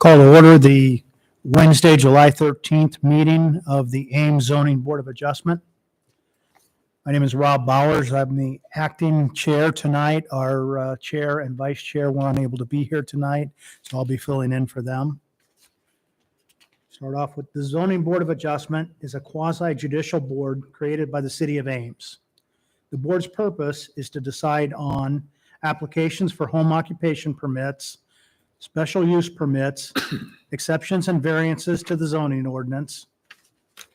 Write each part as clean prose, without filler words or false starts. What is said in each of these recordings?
Call to order the Wednesday, July 13th meeting of the Ames Zoning Board of Adjustment. My name is Rob Bowers. I'm the acting chair tonight. Our chair and vice chair were unable to be here tonight, so I'll be filling in for them. Start off with the Zoning Board of Adjustment is a quasi-judicial board created by the city of Ames. The board's purpose is to decide on applications for home occupation permits, special use permits, exceptions and variances to the zoning ordinance,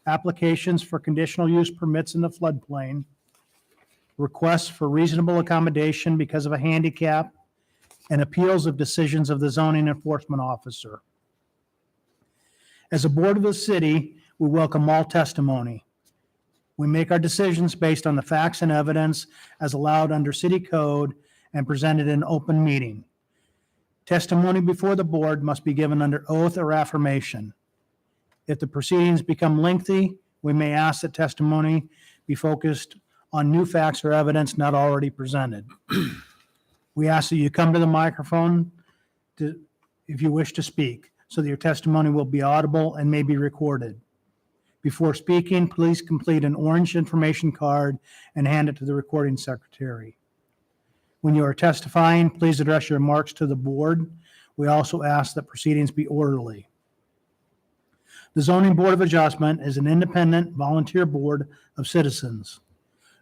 applications for conditional use permits in the floodplain, requests for reasonable accommodation because of a handicap, and appeals of decisions of the zoning enforcement officer. As a board of the city, we welcome all testimony. We make our decisions based on the facts and evidence as allowed under city code and presented in open meeting. Testimony before the board must be given under oath or affirmation. If the proceedings become lengthy, we may ask that testimony be focused on new facts or evidence not already presented. We ask that you come to the microphone if you wish to speak, so that your testimony will be audible and may be recorded. Before speaking, please complete an orange information card and hand it to the recording secretary. When you are testifying, please address your remarks to the board. We also ask that proceedings be orderly. The Zoning Board of Adjustment is an independent volunteer board of citizens.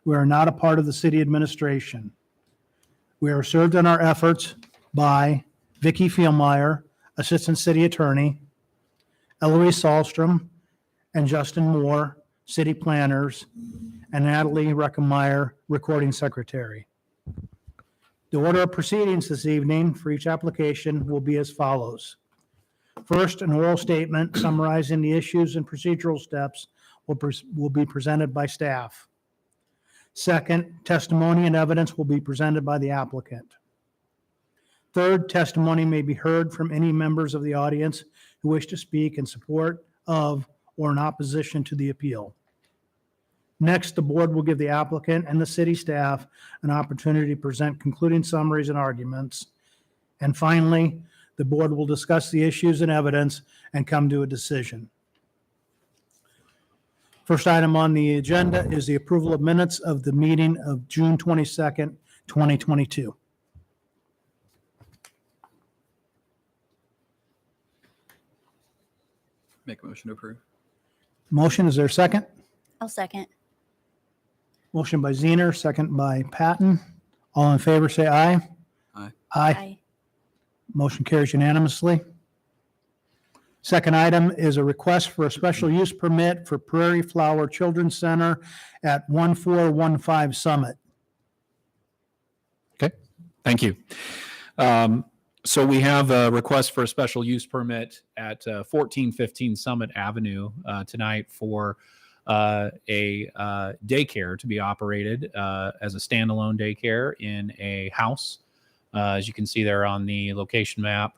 We are not a part of the city administration. We are served in our efforts by Vicki Fielmeyer, Assistant City Attorney, Eloise Sahlstrom, and Justin Moore, City Planners, and Natalie Reckemeyer, Recording Secretary. The order of proceedings this evening for each application will be as follows. First, an oral statement summarizing the issues and procedural steps will be presented by staff. Second, testimony and evidence will be presented by the applicant. Third, testimony may be heard from any members of the audience who wish to speak in support of or in opposition to the appeal. Next, the board will give the applicant and the city staff an opportunity to present concluding summaries and arguments. And finally, the board will discuss the issues and evidence and come to a decision. First item on the agenda is the approval of minutes of the meeting of June 22nd, 2022. Make a motion to approve. Motion, is there a second? I'll second. Motion by Zener, second by Patton. All in favor, say aye. Aye. Aye. Motion carries unanimously. Second item is a request for a special use permit for Prairie Flower Children's Center at 1415 Summit. Okay, thank you. So we have a request for a special use permit at 1415 Summit Avenue tonight for a daycare to be operated as a standalone daycare in a house. As you can see there on the location map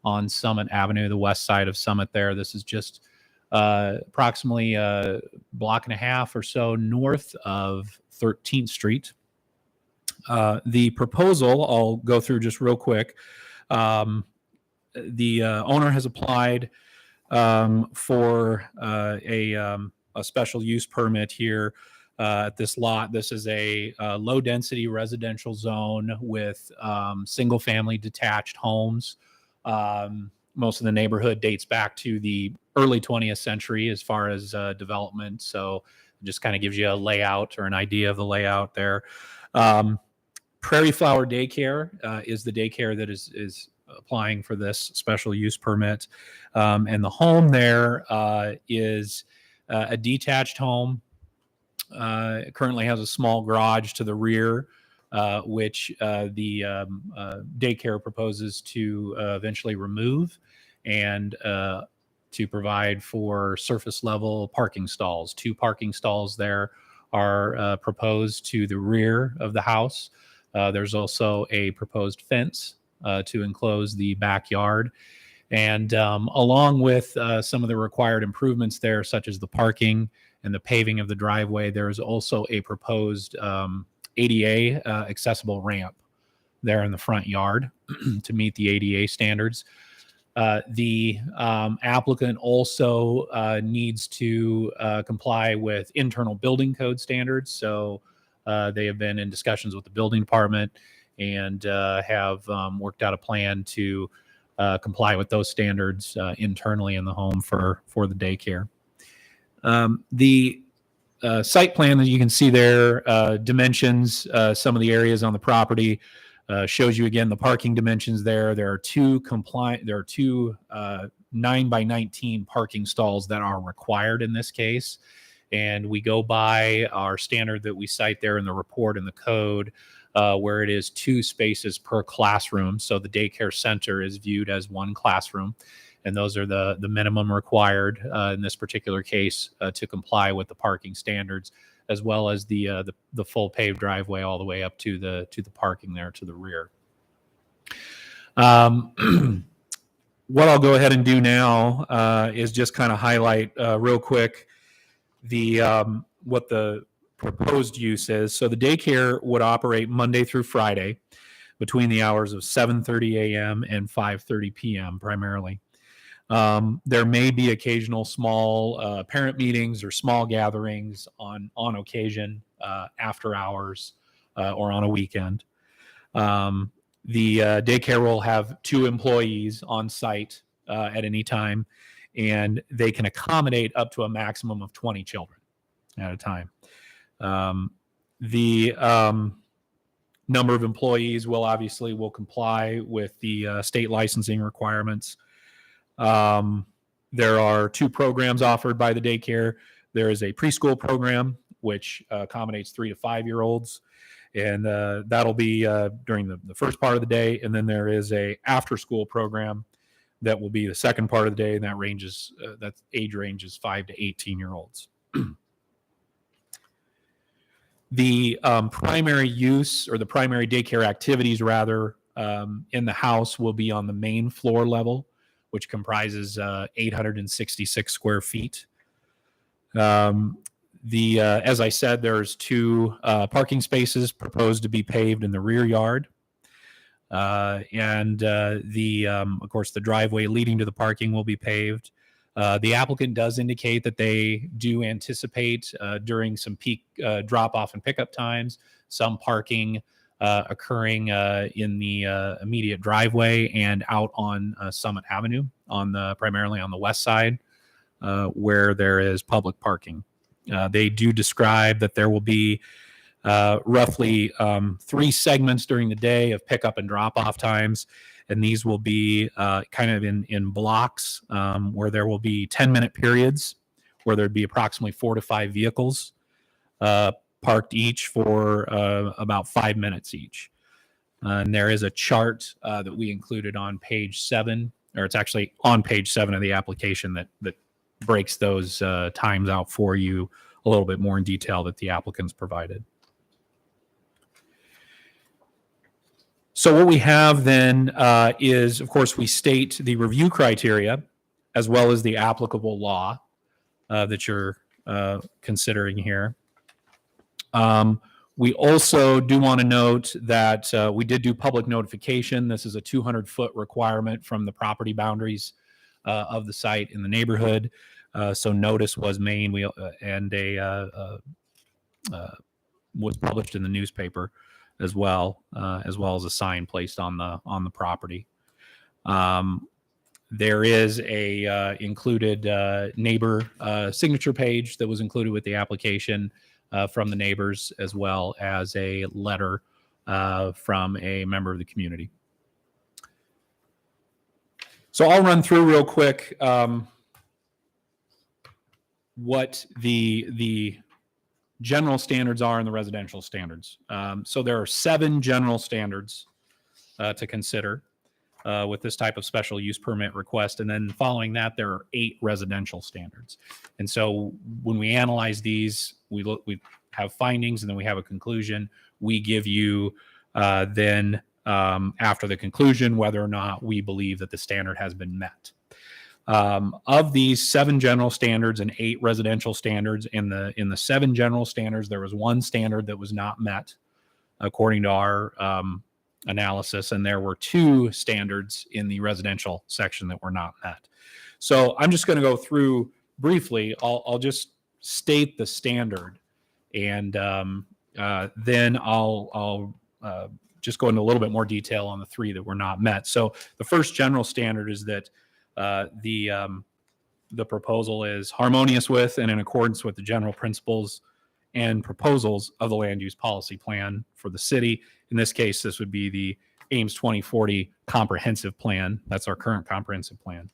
on Summit Avenue, the west side of Summit there. This is just approximately a block and a half or so north of 13th Street. The proposal, I'll go through just real quick. The owner has applied for a special use permit here at this lot. This is a low density residential zone with single family detached homes. Most of the neighborhood dates back to the early 20th century as far as development. So it just kind of gives you a layout or an idea of the layout there. Prairie Flower Daycare is the daycare that is applying for this special use permit. And the home there is a detached home. It currently has a small garage to the rear, which the daycare proposes to eventually remove and to provide for surface level parking stalls. 2 parking stalls there are proposed to the rear of the house. There's also a proposed fence to enclose the backyard. And along with some of the required improvements there, such as the parking and the paving of the driveway, there's also a proposed ADA accessible ramp there in the front yard to meet the ADA standards. The applicant also needs to comply with internal building code standards. So they have been in discussions with the building department and have worked out a plan to comply with those standards internally in the home for the daycare. The site plan that you can see there dimensions some of the areas on the property. Shows you again the parking dimensions there. There are two 9x19 parking stalls that are required in this case. And we go by our standard that we cite there in the report in the code, where it is 2 spaces per classroom. So the daycare center is viewed as 1 classroom. And those are the minimum required in this particular case to comply with the parking standards, as well as the full paved driveway all the way up to the parking there to the rear. What I'll go ahead and do now is just kind of highlight real quick what the proposed use is. So the daycare would operate Monday through Friday between the hours of 7:30 a.m. and 5:30 p.m. primarily. There may be occasional small parent meetings or small gatherings on occasion after hours or on a weekend. The daycare will have 2 employees on site at any time, and they can accommodate up to a maximum of 20 children at a time. The number of employees will comply with the state licensing requirements. There are 2 programs offered by the daycare. There is a preschool program, which accommodates 3 to 5-year-olds. And that'll be during the first part of the day. And then there is a after-school program that will be the second part of the day. And that age range is 5 to 18-year-olds. The primary use, or the primary daycare activities rather, in the house will be on the main floor level, which comprises 866 square feet. As I said, there's 2 parking spaces proposed to be paved in the rear yard. Of course, the driveway leading to the parking will be paved. The applicant does indicate that they do anticipate during some peak drop-off and pickup times, some parking occurring in the immediate driveway and out on Summit Avenue, primarily on the west side, where there is public parking. They do describe that there will be roughly 3 segments during the day of pickup and drop-off times, and these will be kind of in blocks where there will be 10-minute periods where there'd be approximately 4 to 5 vehicles parked each for about 5 minutes each. And there is a chart that we included on page 7, or it's actually on page 7 of the application that breaks those times out for you a little bit more in detail that the applicants provided. So what we have then is, of course, we state the review criteria as well as the applicable law that you're considering here. We also do want to note that we did do public notification. This is a 200-foot requirement from the property boundaries of the site in the neighborhood. So notice was made and was published in the newspaper as well as a sign placed on the property. There is a included neighbor signature page that was included with the application from the neighbors, as well as a letter from a member of the community. So I'll run through real quick what the general standards are and the residential standards. So there are 7 general standards to consider with this type of special use permit request. And then following that, there are 8 residential standards. And so when we analyze these, we have findings and then we have a conclusion. We give you then after the conclusion whether or not we believe that the standard has been met. Of these 7 general standards and 8 residential standards, in the 7 general standards, there was 1 standard that was not met according to our analysis, and there were 2 standards in the residential section that were not met. So I'm just going to go through briefly. I'll just state the standard, and then I'll just go into a little bit more detail on the 3 that were not met. So the first general standard is that the proposal is harmonious with and in accordance with the general principles and proposals of the land use policy plan for the city. In this case, this would be the Ames 2040 comprehensive plan. That's our current comprehensive plan.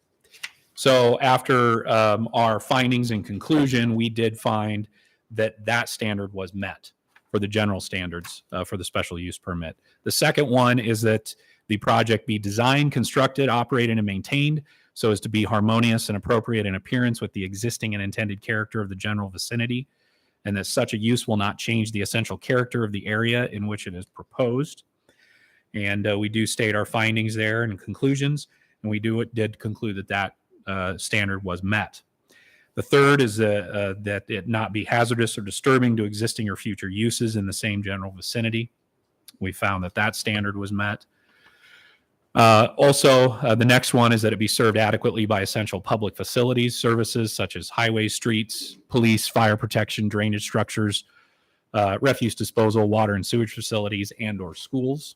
So after our findings and conclusion, we did find that that standard was met for the general standards for the special use permit. The second one is that the project be designed, constructed, operated, and maintained so as to be harmonious and appropriate in appearance with the existing and intended character of the general vicinity, and that such a use will not change the essential character of the area in which it is proposed. And we do state our findings there and conclusions, and we did conclude that that standard was met. The third is that it not be hazardous or disturbing to existing or future uses in the same general vicinity. We found that that standard was met. Also, the next one is that it be served adequately by essential public facilities, services such as highways, streets, police, fire protection, drainage structures, refuse disposal, water and sewage facilities, and or schools.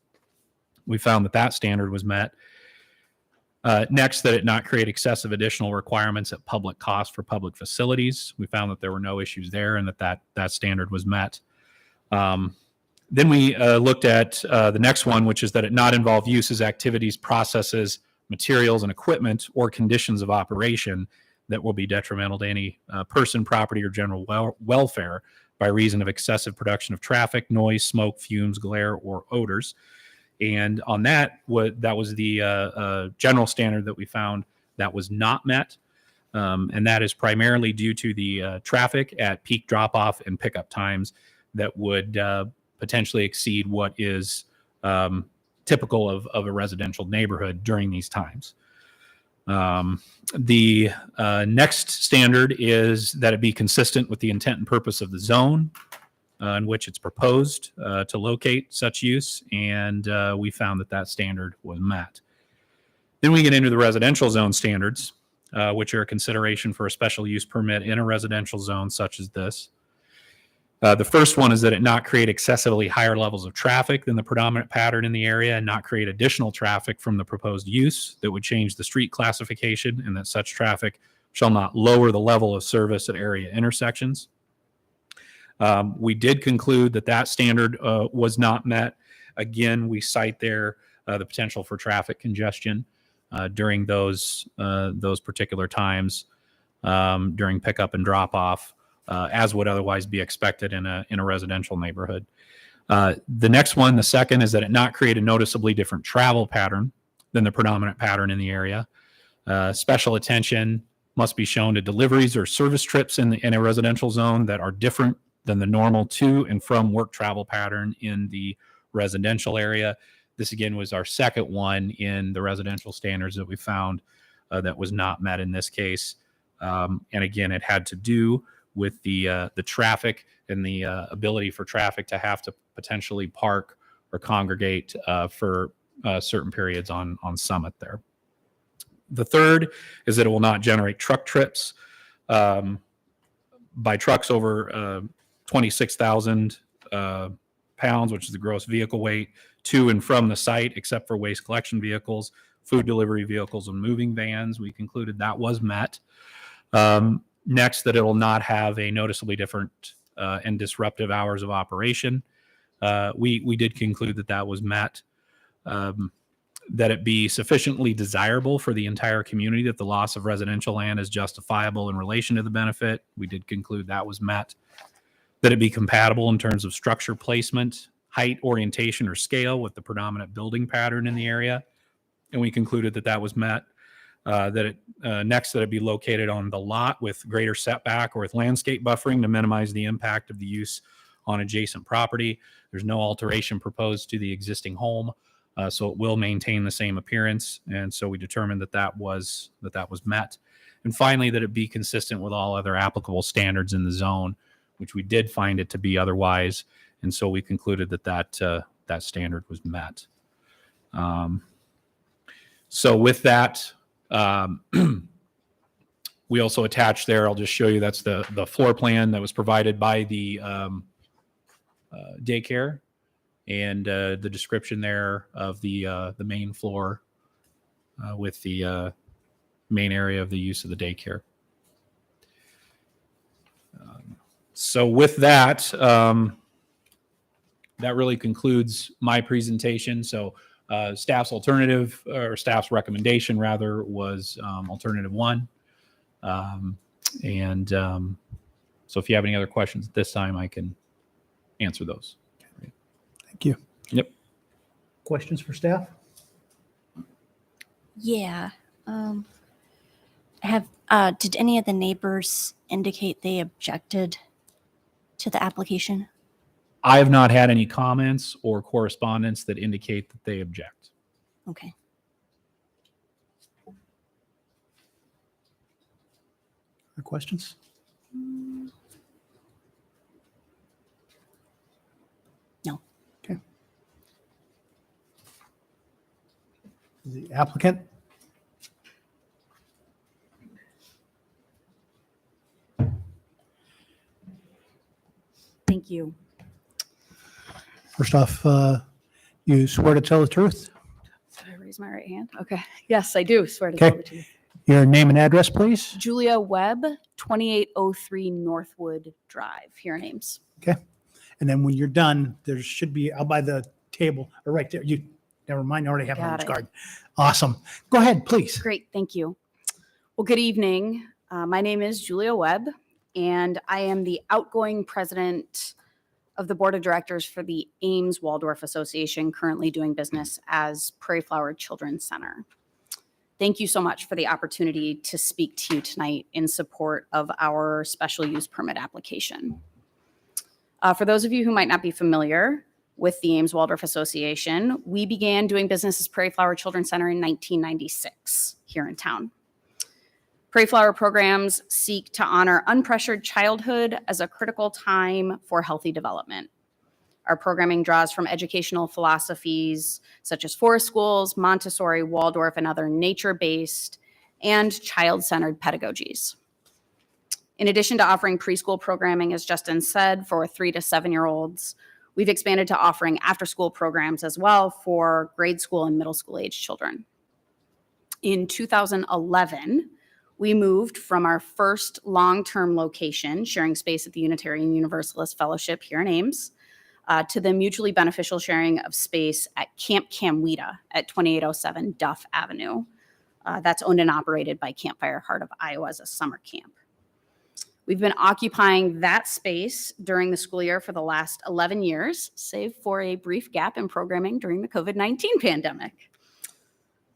We found that that standard was met. Next, that it not create excessive additional requirements at public cost for public facilities. We found that there were no issues there and that standard was met. Then we looked at the next one, which is that it not involve uses, activities, processes, materials, and equipment or conditions of operation that will be detrimental to any person, property, or general welfare by reason of excessive production of traffic, noise, smoke, fumes, glare, or odors. And on that was the general standard that we found that was not met. And that is primarily due to the traffic at peak drop-off and pickup times that would potentially exceed what is typical of a residential neighborhood during these times. The next standard is that it be consistent with the intent and purpose of the zone in which it's proposed to locate such use, and we found that that standard was met. Then we get into the residential zone standards, which are a consideration for a special use permit in a residential zone such as this. The first one is that it not create excessively higher levels of traffic than the predominant pattern in the area and not create additional traffic from the proposed use that would change the street classification, and that such traffic shall not lower the level of service at area intersections. We did conclude that that standard was not met. Again, we cite there the potential for traffic congestion during those particular times during pickup and drop off, as would otherwise be expected in a residential neighborhood. The next one, the second, is that it not create a noticeably different travel pattern than the predominant pattern in the area. Special attention must be shown to deliveries or service trips in a residential zone that are different than the normal to and from work travel pattern in the residential area. This again was our second one in the residential standards that we found that was not met in this case. And again, it had to do with the traffic and the ability for traffic to have to potentially park or congregate for certain periods on Summit there. The third is that it will not generate truck trips by trucks over 26,000 pounds, which is the gross vehicle weight, to and from the site, except for waste collection vehicles, food delivery vehicles, and moving vans. We concluded that was met. Next, that it will not have a noticeably different and disruptive hours of operation. We did conclude that that was met. That it be sufficiently desirable for the entire community that the loss of residential land is justifiable in relation to the benefit. We did conclude that was met. That it be compatible in terms of structure placement, height, orientation, or scale with the predominant building pattern in the area. And we concluded that that was met. Next, that it be located on the lot with greater setback or with landscape buffering to minimize the impact of the use on adjacent property. There's no alteration proposed to the existing home, so it will maintain the same appearance. And so we determined that that was met. And finally, that it be consistent with all other applicable standards in the zone, which we did find it to be otherwise. And so we concluded that that standard was met. So with that, we also attached there, I'll just show you, that's the floor plan that was provided by the daycare, and the description there of the main floor with the main area of the use of the daycare. So with that, that really concludes my presentation. So staff's alternative, or staff's recommendation rather, was alternative 1. So if you have any other questions at this time, I can answer those. Thank you. Yep. Questions for staff? Yeah. Did any of the neighbors indicate they objected to the application? I have not had any comments or correspondence that indicate that they object. Okay. Other questions? No. Okay. The applicant? Thank you. First off, you swear to tell the truth? Did I raise my right hand? Okay. Yes, I do swear to Okay. tell the truth. Your name and address, please? Julia Webb, 2803 Northwood Drive, here in Ames. And then when you're done, there should be out by the table, or right there. You, never mind, you already have Got a it. card. Awesome. Go ahead, please. Great, thank you. Well, good evening. My name is Julia Webb, and I am the outgoing president of the board of directors for the Ames Waldorf Association, currently doing business as Prairie Flower Children's Center. Thank you so much for the opportunity to speak to you tonight in support of our special use permit application. For those of you who might not be familiar with the Ames Waldorf Association, we began doing business as Prairie Flower Children's Center in 1996 here in town. Prairie Flower programs seek to honor unpressured childhood as a critical time for healthy development. Our programming draws from educational philosophies such as forest schools, Montessori, Waldorf, and other nature-based and child-centered pedagogies. In addition to offering preschool programming, as Justin said, for 3 to 7-year-olds, we've expanded to offering after-school programs as well for grade school and middle school age children. In 2011, we moved from our first long-term location, sharing space at the Unitarian Universalist Fellowship here in Ames, to the mutually beneficial sharing of space at Camp Camweta at 2807 Duff Avenue. That's owned and operated by Campfire Heart of Iowa as a summer camp. We've been occupying that space during the school year for the last 11 years, save for a brief gap in programming during the COVID-19 pandemic.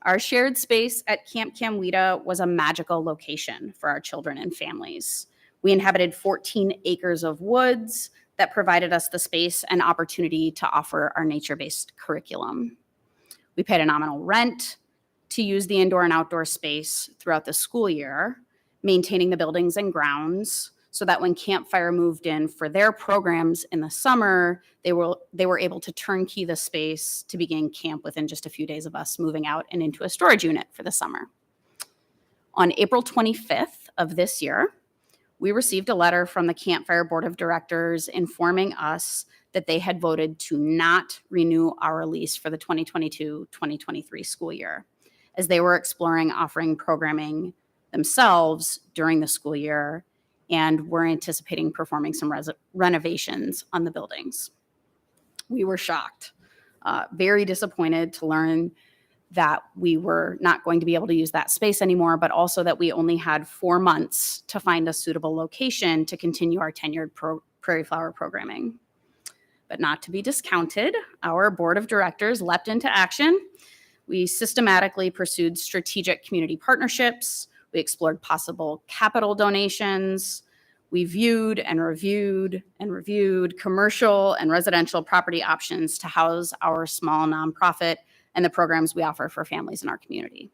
Our shared space at Camp Camweta was a magical location for our children and families. We inhabited 14 acres of woods that provided us the space and opportunity to offer our nature-based curriculum. We paid a nominal rent to use the indoor and outdoor space throughout the school year, maintaining the buildings and grounds so that when Campfire moved in for their programs in the summer, they were able to turnkey the space to begin camp within just a few days of us moving out and into a storage unit for the summer. On April 25th of this year, we received a letter from the Campfire Board of Directors informing us that they had voted to not renew our lease for the 2022-2023 school year, as they were exploring offering programming themselves during the school year and were anticipating performing some renovations on the buildings. We were shocked, very disappointed to learn that we were not going to be able to use that space anymore, but also that we only had 4 months to find a suitable location to continue our tenured Prairie Flower programming. But not to be discounted, our board of directors leapt into action. We systematically pursued strategic community partnerships. We explored possible capital donations. We viewed and reviewed commercial and residential property options to house our small nonprofit and the programs we offer for families in our community.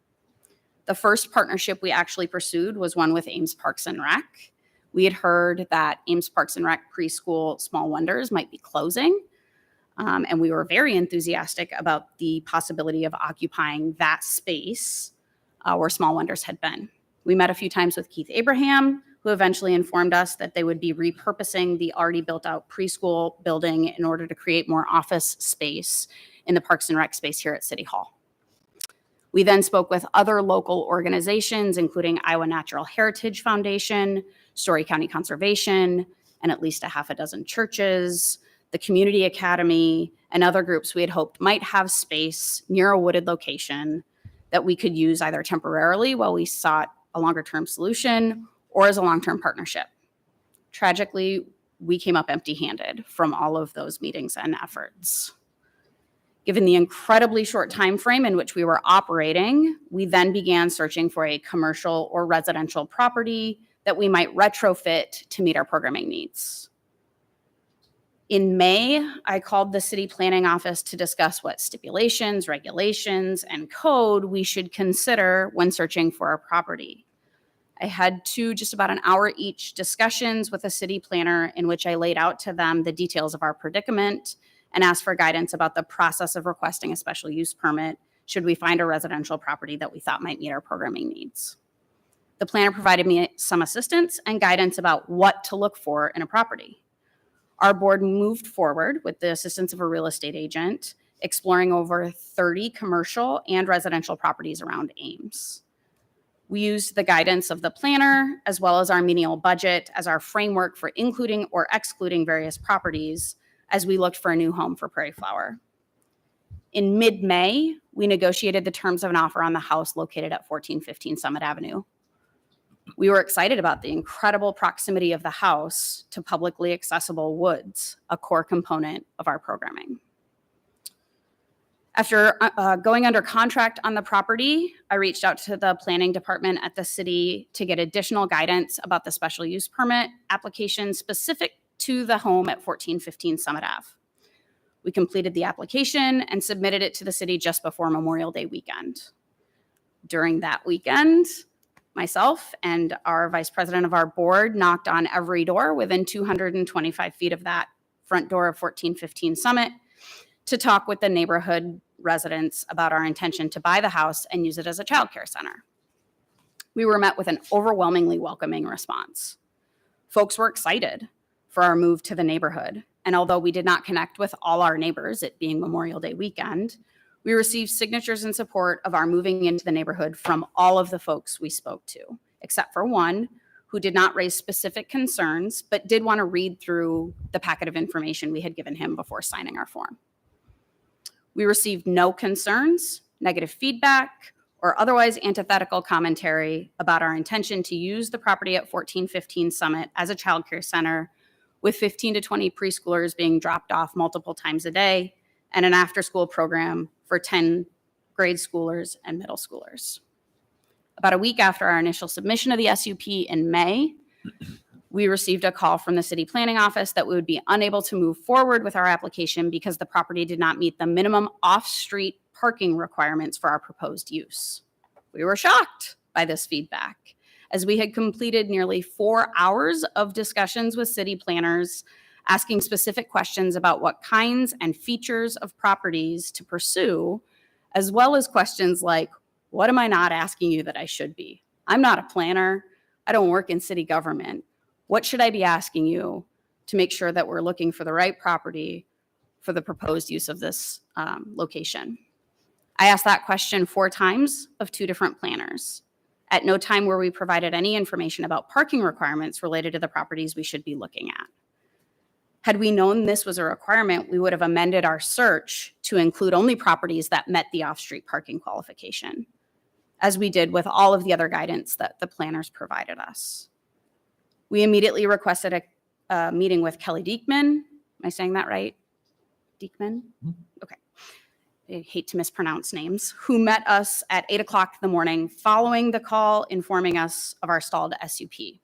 The first partnership we actually pursued was one with Ames Parks and Rec. We had heard that Ames Parks and Rec preschool Small Wonders might be closing. And we were very enthusiastic about the possibility of occupying that space where Small Wonders had been. We met a few times with Keith Abraham, who eventually informed us that they would be repurposing the already built out preschool building in order to create more office space in the Parks and Rec space here at City Hall. We then spoke with other local organizations, including Iowa Natural Heritage Foundation, Story County Conservation, and at least a half a dozen churches, the Community Academy, and other groups we had hoped might have space near a wooded location that we could use either temporarily while we sought a longer-term solution or as a long-term partnership. Tragically, we came up empty-handed from all of those meetings and efforts. Given the incredibly short time frame in which we were operating, we then began searching for a commercial or residential property that we might retrofit to meet our programming needs. In May, I called the city planning office to discuss what stipulations, regulations, and code we should consider when searching for a property. I had two just about an hour each discussions with a city planner in which I laid out to them the details of our predicament and asked for guidance about the process of requesting a special use permit should we find a residential property that we thought might meet our programming needs. The planner provided me some assistance and guidance about what to look for in a property. Our board moved forward with the assistance of a real estate agent, exploring over 30 commercial and residential properties around Ames. We used the guidance of the planner as well as our menial budget as our framework for including or excluding various properties as we looked for a new home for Prairie Flower. In mid-May, we negotiated the terms of an offer on the house located at 1415 Summit Avenue. We were excited about the incredible proximity of the house to publicly accessible woods, a core component of our programming. After going under contract on the property, I reached out to the planning department at the city to get additional guidance about the special use permit application specific to the home at 1415 Summit Ave. We completed the application and submitted it to the city just before Memorial Day weekend. During that weekend, myself and our vice president of our board knocked on every door within 225 feet of that front door of 1415 Summit to talk with the neighborhood residents about our intention to buy the house and use it as a childcare center. We were met with an overwhelmingly welcoming response. Folks were excited for our move to the neighborhood, and although we did not connect with all our neighbors, it being Memorial Day weekend, we received signatures in support of our moving into the neighborhood from all of the folks we spoke to, except for one who did not raise specific concerns, but did want to read through the packet of information we had given him before signing our form. We received no concerns, negative feedback, or otherwise antithetical commentary about our intention to use the property at 1415 Summit as a childcare center, with 15 to 20 preschoolers being dropped off multiple times a day and an after-school program for 10 grade schoolers and middle schoolers. About a week after our initial submission of the SUP in May, we received a call from the city planning office that we would be unable to move forward with our application because the property did not meet the minimum off-street parking requirements for our proposed use. We were shocked by this feedback, as we had completed nearly 4 hours of discussions with city planners asking specific questions about what kinds and features of properties to pursue, as well as questions like, what am I not asking you that I should be? I'm not a planner. I don't work in city government. What should I be asking you to make sure that we're looking for the right property for the proposed use of this location? I asked that question 4 times of 2 different planners. At no time were we provided any information about parking requirements related to the properties we should be looking at. Had we known this was a requirement, we would have amended our search to include only properties that met the off-street parking qualification, as we did with all of the other guidance that the planners provided us. We immediately requested a meeting with Kelly Diekman. Am I saying that right? Diekman? Okay. I hate to mispronounce names, who met us at 8 o'clock in the morning following the call, informing us of our stalled SUP.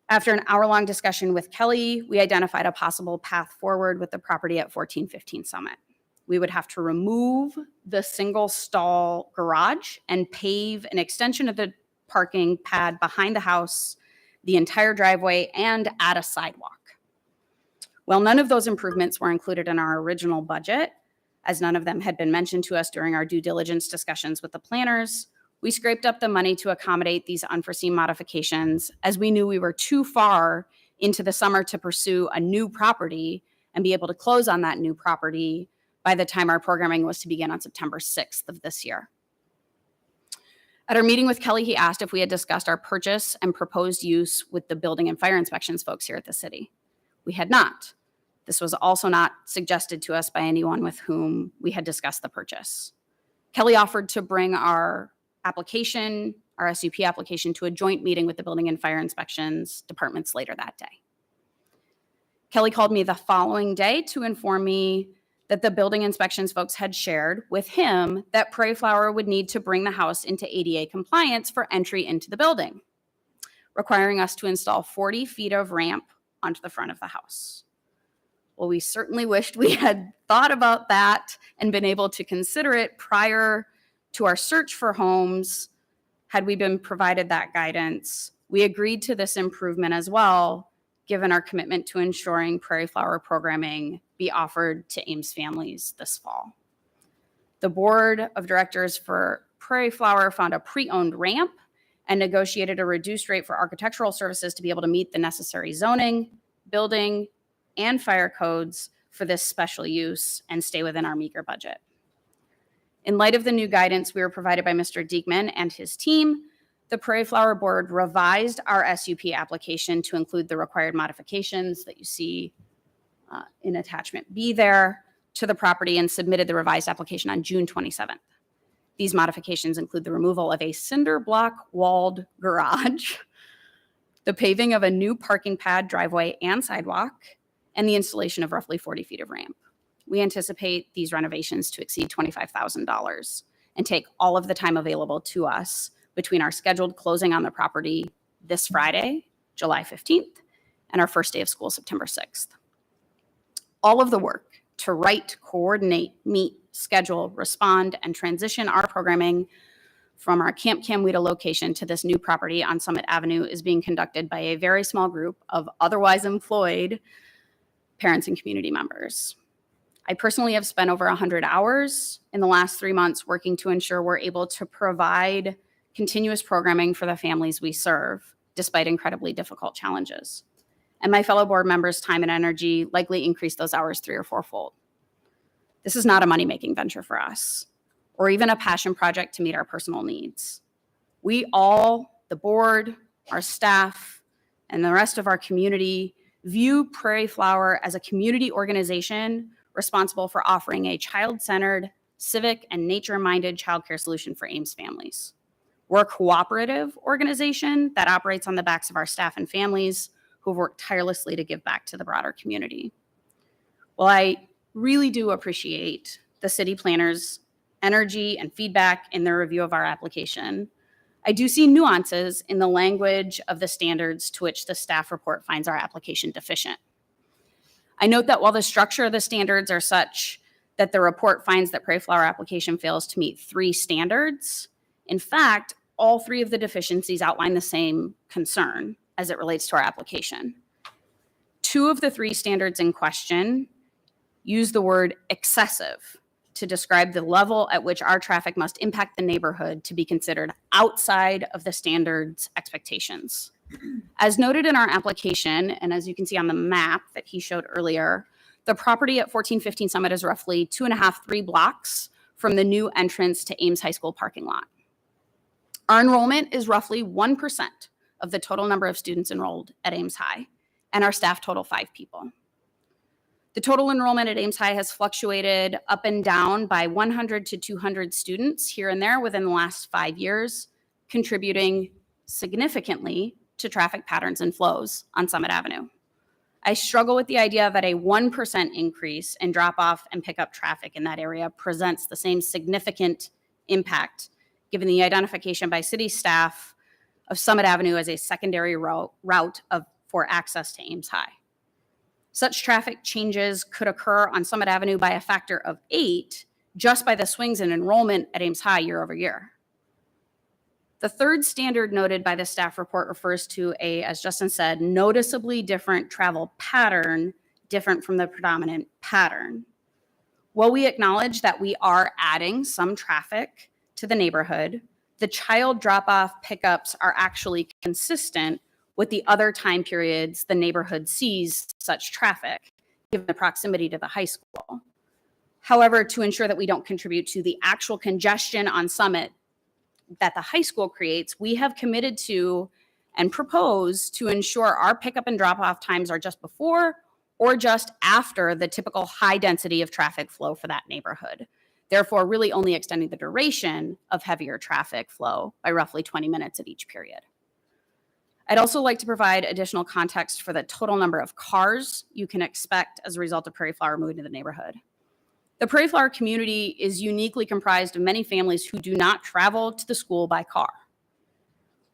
After an hour-long discussion with Kelly, we identified a possible path forward with the property at 1415 Summit. We would have to remove the single stall garage and pave an extension of the parking pad behind the house, the entire driveway, and add a sidewalk. Well, none of those improvements were included in our original budget, as none of them had been mentioned to us during our due diligence discussions with the planners. We scraped up the money to accommodate these unforeseen modifications, as we knew we were too far into the summer to pursue a new property and be able to close on that new property by the time our programming was to begin on September 6th of this year. At our meeting with Kelly, he asked if we had discussed our purchase and proposed use with the building and fire inspections folks here at the city. We had not. This was also not suggested to us by anyone with whom we had discussed the purchase. Kelly offered to bring our application, our SUP application, to a joint meeting with the building and fire inspections departments later that day. Kelly called me the following day to inform me that the building inspections folks had shared with him that Prairie Flower would need to bring the house into ADA compliance for entry into the building, requiring us to install 40 feet of ramp onto the front of the house. Well, we certainly wished we had thought about that and been able to consider it prior to our search for homes. Had we been provided that guidance, we agreed to this improvement as well, given our commitment to ensuring Prairie Flower programming be offered to Ames families this fall. The board of directors for Prairie Flower found a pre-owned ramp and negotiated a reduced rate for architectural services to be able to meet the necessary zoning, building, and fire codes for this special use and stay within our meager budget. In light of the new guidance we were provided by Mr. Diekman and his team, the Prairie Flower Board revised our SUP application to include the required modifications that you see in attachment B there to the property and submitted the revised application on June 27th. These modifications include the removal of a cinder block walled garage, the paving of a new parking pad, driveway, and sidewalk, and the installation of roughly 40 feet of ramp. We anticipate these renovations to exceed $25,000 and take all of the time available to us between our scheduled closing on the property this Friday, July 15th, and our first day of school, September 6th. All of the work to write, coordinate, meet, schedule, respond, and transition our programming from our Camp Camwita location to this new property on Summit Avenue is being conducted by a very small group of otherwise employed parents and community members. I personally have spent over 100 hours in the last 3 months working to ensure we're able to provide continuous programming for the families we serve, despite incredibly difficult challenges. And my fellow board members' time and energy likely increased those hours 3 or 4-fold. This is not a money-making venture for us, or even a passion project to meet our personal needs. We all, the board, our staff, and the rest of our community, view Prairie Flower as a community organization responsible for offering a child-centered, civic, and nature-minded childcare solution for Ames families. We're a cooperative organization that operates on the backs of our staff and families who've worked tirelessly to give back to the broader community. Well, I really do appreciate the city planners' energy and feedback in their review of our application. I do see nuances in the language of the standards to which the staff report finds our application deficient. I note that while the structure of the standards are such that the report finds that Prairie Flower application fails to meet 3 standards, in fact, all 3 of the deficiencies outline the same concern as it relates to our application. 2 of the 3 standards in question use the word excessive to describe the level at which our traffic must impact the neighborhood to be considered outside of the standard's expectations. As noted in our application, and as you can see on the map that he showed earlier, the property at 1415 Summit is roughly 2.5-3 blocks from the new entrance to Ames High School parking lot. Our enrollment is roughly 1% of the total number of students enrolled at Ames High, and our staff total 5 people. The total enrollment at Ames High has fluctuated up and down by 100 to 200 students here and there within the last 5 years, contributing significantly to traffic patterns and flows on Summit Avenue. I struggle with the idea that a 1% increase in drop-off and pickup traffic in that area presents the same significant impact, given the identification by city staff of Summit Avenue as a secondary route for access to Ames High. Such traffic changes could occur on Summit Avenue by a factor of 8 just by the swings in enrollment at Ames High year over year. The 3rd standard noted by the staff report refers to a, as Justin said, noticeably different travel pattern different from the predominant pattern. While we acknowledge that we are adding some traffic to the neighborhood, the child drop-off pickups are actually consistent with the other time periods the neighborhood sees such traffic, given the proximity to the high school. However, to ensure that we don't contribute to the actual congestion on Summit that the high school creates, we have committed to and proposed to ensure our pickup and drop-off times are just before or just after the typical high density of traffic flow for that neighborhood. Therefore, really only extending the duration of heavier traffic flow by roughly 20 minutes at each period. I'd also like to provide additional context for the total number of cars you can expect as a result of Prairie Flower moving to the neighborhood. The Prairie Flower community is uniquely comprised of many families who do not travel to the school by car.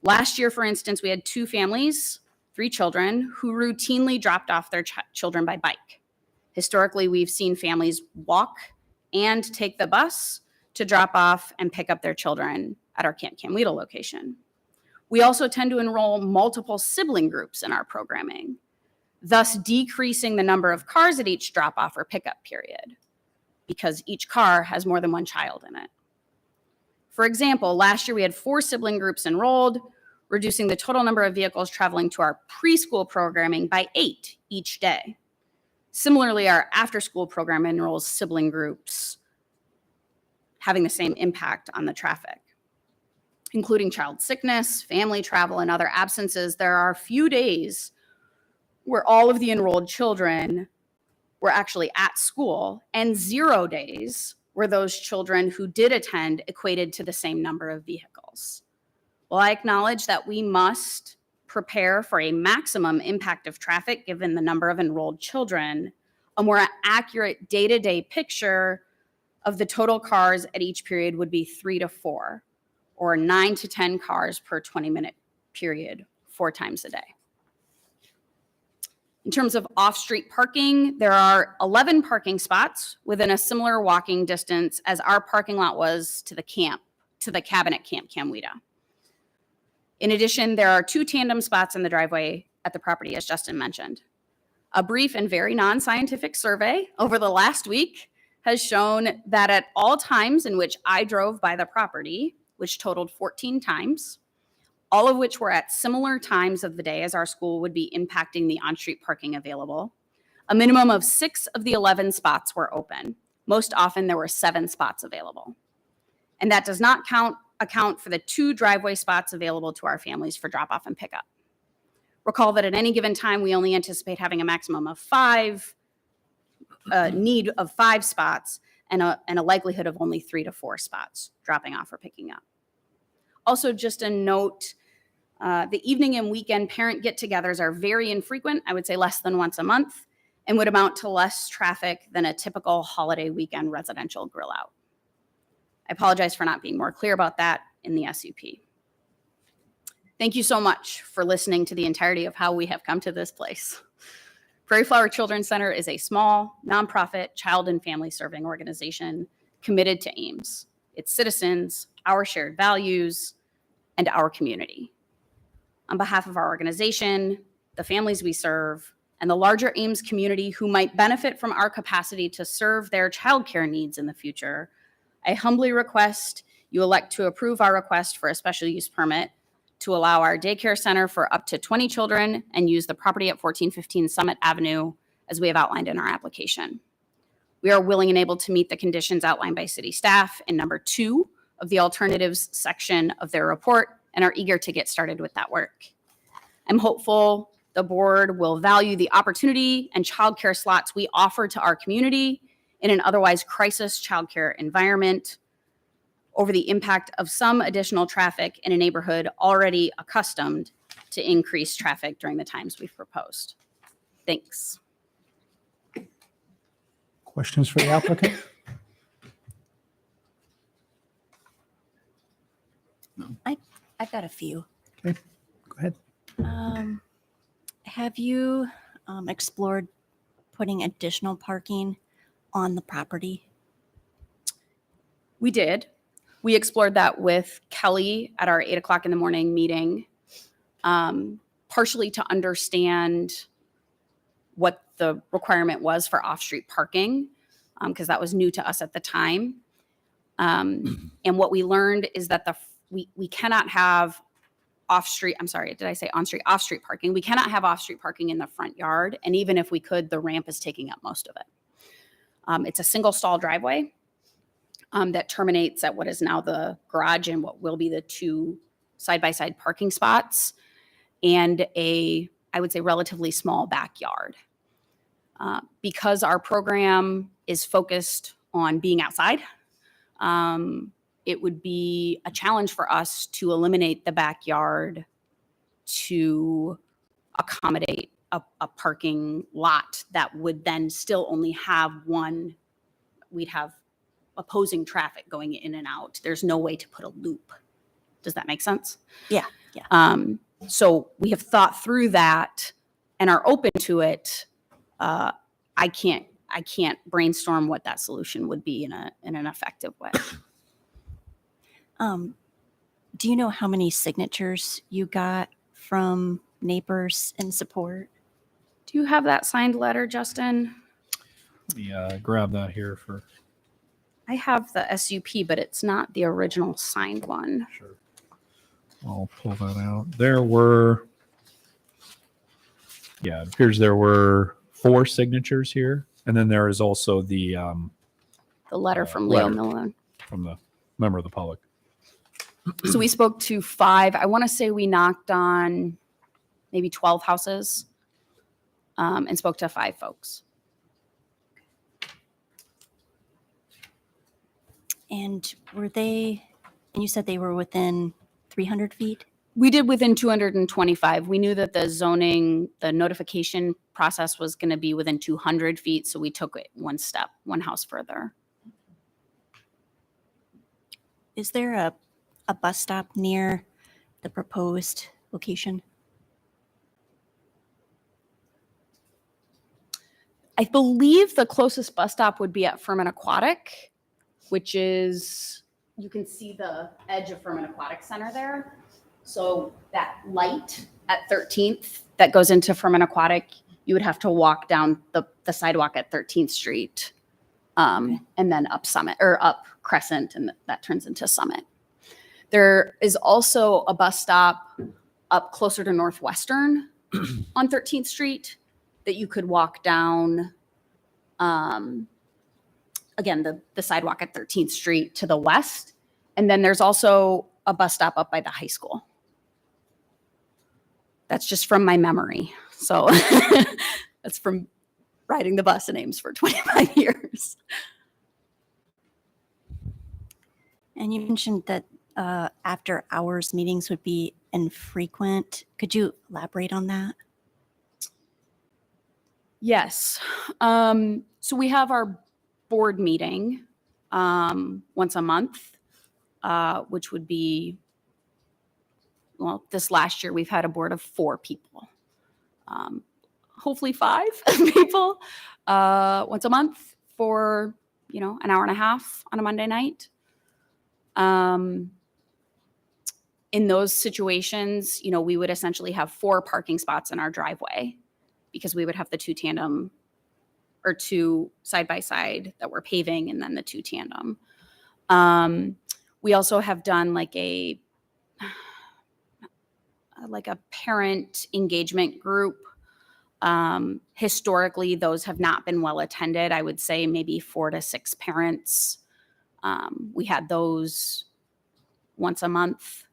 Last year, for instance, we had 2 families, 3 children, who routinely dropped off their children by bike. Historically, we've seen families walk and take the bus to drop off and pick up their children at our Camp Camwita location. We also tend to enroll multiple sibling groups in our programming, thus decreasing the number of cars at each drop-off or pickup period, because each car has more than one child in it. For example, last year we had 4 sibling groups enrolled, reducing the total number of vehicles traveling to our preschool programming by 8 each day. Similarly, our after-school program enrolls sibling groups, having the same impact on the traffic. Including child sickness, family travel, and other absences, there are a few days where all of the enrolled children were actually at school, and 0 days where those children who did attend equated to the same number of vehicles. While I acknowledge that we must prepare for a maximum impact of traffic given the number of enrolled children, a more accurate day-to-day picture of the total cars at each period would be 3 to 4, or 9 to 10 cars per 20-minute period, 4 times a day. In terms of off-street parking, there are 11 parking spots within a similar walking distance as our parking lot was to the cabin at Camp Camwita. In addition, there are 2 tandem spots in the driveway at the property, as Justin mentioned. A brief and very non-scientific survey over the last week has shown that at all times in which I drove by the property, which totaled 14 times, all of which were at similar times of the day as our school would be impacting the on-street parking available, a minimum of 6 of the 11 spots were open. Most often there were 7 spots available. And that does not account for the 2 driveway spots available to our families for drop-off and pickup. Recall that at any given time, we only anticipate having a maximum of 5, need of 5 spots and a likelihood of only 3 to 4 spots dropping off or picking up. Also, just a note, the evening and weekend parent get-togethers are very infrequent, I would say less than once a month, and would amount to less traffic than a typical holiday weekend residential grill out. I apologize for not being more clear about that in the SUP. Thank you so much for listening to the entirety of how we have come to this place. Prairie Flower Children's Center is a small, nonprofit, child and family serving organization committed to Ames, its citizens, our shared values, and our community. On behalf of our organization, the families we serve, and the larger Ames community who might benefit from our capacity to serve their childcare needs in the future, I humbly request you elect to approve our request for a special use permit to allow our daycare center for up to 20 children and use the property at 1415 Summit Avenue as we have outlined in our application. We are willing and able to meet the conditions outlined by city staff in number 2 of the alternatives section of their report and are eager to get started with that work. I'm hopeful the board will value the opportunity and childcare slots we offer to our community in an otherwise crisis childcare environment over the impact of some additional traffic in a neighborhood already accustomed to increased traffic during the times we've proposed. Thanks. Questions for the applicant? I've got a few. Okay, go ahead. Have you explored putting additional parking on the property? We did. We explored that with Kelly at our 8 o'clock in the morning meeting, partially to understand what the requirement was for off-street parking, because that was new to us at the time. And what we learned is that we cannot have off-street, I'm sorry, did I say on-street? Off-street parking. We cannot have off-street parking in the front yard. And even if we could, the ramp is taking up most of it. It's a single stall driveway that terminates at what is now the garage and what will be the 2 side-by-side parking spots, and I would say, relatively small backyard. Because our program is focused on being outside, it would be a challenge for us to eliminate the backyard to accommodate a parking lot that would then still only have one. We'd have opposing traffic going in and out. There's no way to put a loop. Does that make sense? Yeah. Yeah. So we have thought through that and are open to it. I can't brainstorm what that solution would be in an effective way. Do you know how many signatures you got from neighbors in support? Do you have that signed letter, Justin? Let me grab that here for I have the SUP, but it's not the original signed one. sure. I'll pull that out. There were, yeah, it appears there were 4 signatures here. And then there is also the The letter from Leo letter. Milone. from the member of the public. So we spoke to 5. I want to say we knocked on maybe 12 houses and spoke to 5 folks. And and you said they were within 300 feet? We did within 225. We knew that the notification process was going to be within 200 feet. So we took it one house further. Is there a bus stop near the proposed location? I believe the closest bus stop would be at Furman Aquatic, which is, you can see the edge of Furman Aquatic Center there. So that light at 13th that goes into Furman Aquatic, you would have to walk down the sidewalk at 13th Street and then up Summit or up Crescent, and that turns into Summit. There is also a bus stop up closer to Northwestern on 13th Street that you could walk down, again, the sidewalk at 13th Street to the west. And then there's also a bus stop up by the high school. That's just from my memory. So that's from riding the bus in Ames for 25 years. And you mentioned that after hours meetings would be infrequent. Could you elaborate on that? Yes. So we have our board meeting once a month, which would be, well, this last year we've had a board of 4 people. Hopefully 5 people once a month for, an hour and a half on a Monday night. In those situations, we would essentially have 4 parking spots in our driveway because we would have the 2 tandem or 2 side by side that we're paving and then the 2 tandem. We also have done like a parent engagement group. Historically, those have not been well attended. I would say maybe 4 to 6 parents. We had those once a month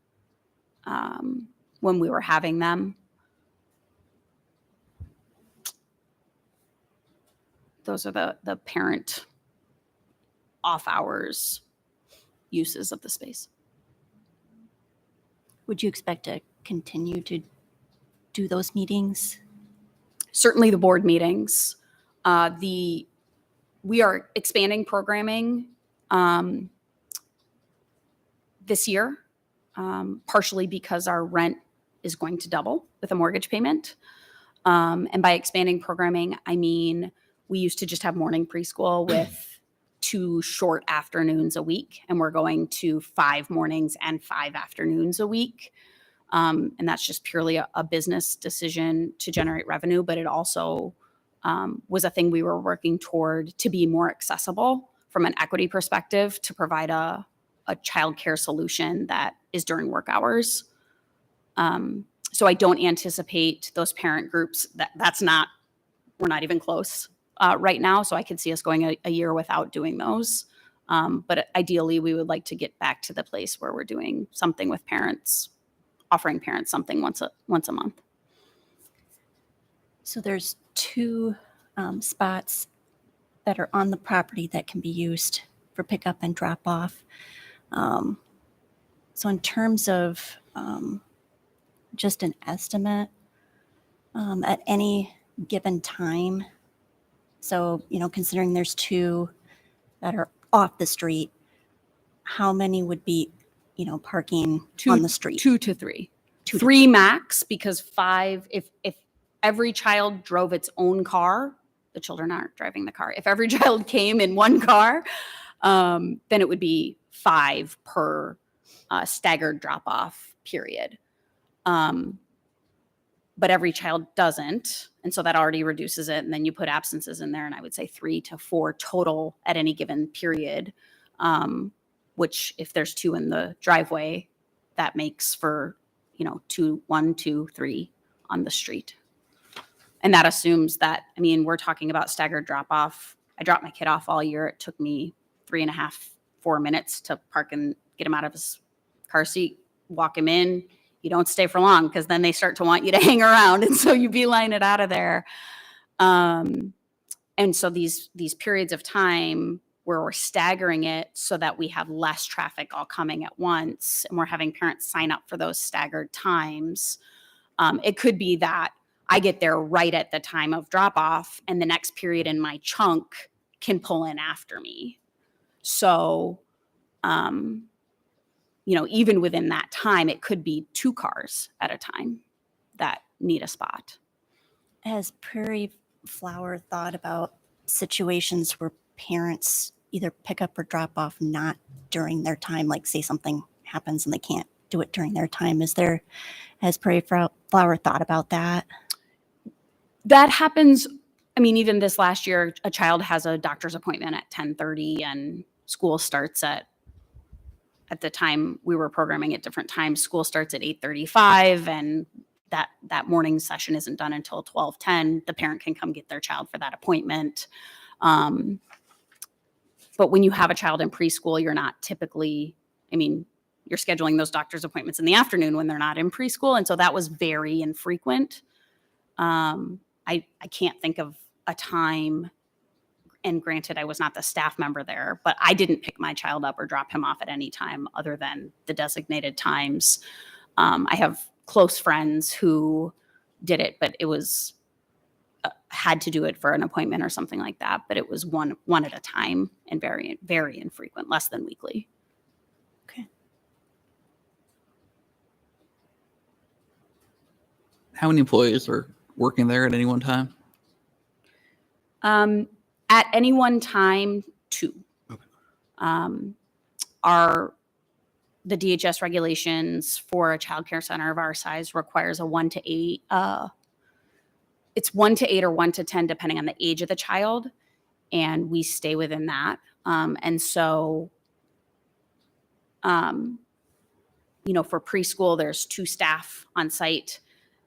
when we were having them. Those are the parent off hours uses of the space. Would you expect to continue to do those meetings? Certainly the board meetings. We are expanding programming this year, partially because our rent is going to double with a mortgage payment. And by expanding programming, I mean we used to just have morning preschool with 2 short afternoons a week, and we're going to 5 mornings and 5 afternoons a week. And that's just purely a business decision to generate revenue, but it also was a thing we were working toward to be more accessible from an equity perspective, to provide a childcare solution that is during work hours. So I don't anticipate those parent groups, we're not even close right now. So I could see us going a year without doing those. But ideally, we would like to get back to the place where we're doing something with parents, offering parents something once a month. So there's two spots that are on the property that can be used for pickup and drop off. So in terms of just an estimate, at any given time, so, considering there's two that are off the street, how many would be, parking on the street? 2 to 3. 2 to 3 max, because 5, if every child drove its own car, the children aren't driving the car. If every child came in one car, then it would be 5 per staggered drop-off period. But every child doesn't, and so that already reduces it. And then you put absences in there, and I would say 3 to 4 total at any given period, which if there's 2 in the driveway, that makes for, 1, 2, 3 on the street. And that assumes that, we're talking about staggered drop off. I dropped my kid off all year. It took me 3.5, 4 minutes to park and get him out of his car seat, walk him in. You don't stay for long, because then they start to want you to hang around. And so you beeline it out of there. And so these periods of time where we're staggering it so that we have less traffic all coming at once, and we're having parents sign up for those staggered times. It could be that I get there right at the time of drop off, and the next period in my chunk can pull in after me. So, even within that time, it could be 2 cars at a time that need a spot. Has Prairie Flower thought about situations where parents either pick up or drop off not during their time, like say something happens and they can't do it during their time? Has Prairie Flower thought about that? That happens. Even this last year, a child has a doctor's appointment at 10:30, and school starts at the time we were programming at different times. School starts at 8:35, and that morning session isn't done until 12:10. The parent can come get their child for that appointment. But when you have a child in preschool, you're not typically, you're scheduling those doctor's appointments in the afternoon when they're not in preschool. And so that was very infrequent. I can't think of a time, and granted, I was not the staff member there, but I didn't pick my child up or drop him off at any time other than the designated times. I have close friends who did it, but it was had to do it for an appointment or something like that. But it was one at a time, and very, very infrequent, less than weekly. Okay. How many employees are working there at any one time? At any one time, 2. Okay. The DHS regulations for a child care center of our size requires a 1 to 8. It's 1 to 8 or 1 to 10, depending on the age of the child. And we stay within that. And so, for preschool, there's 2 staff on site.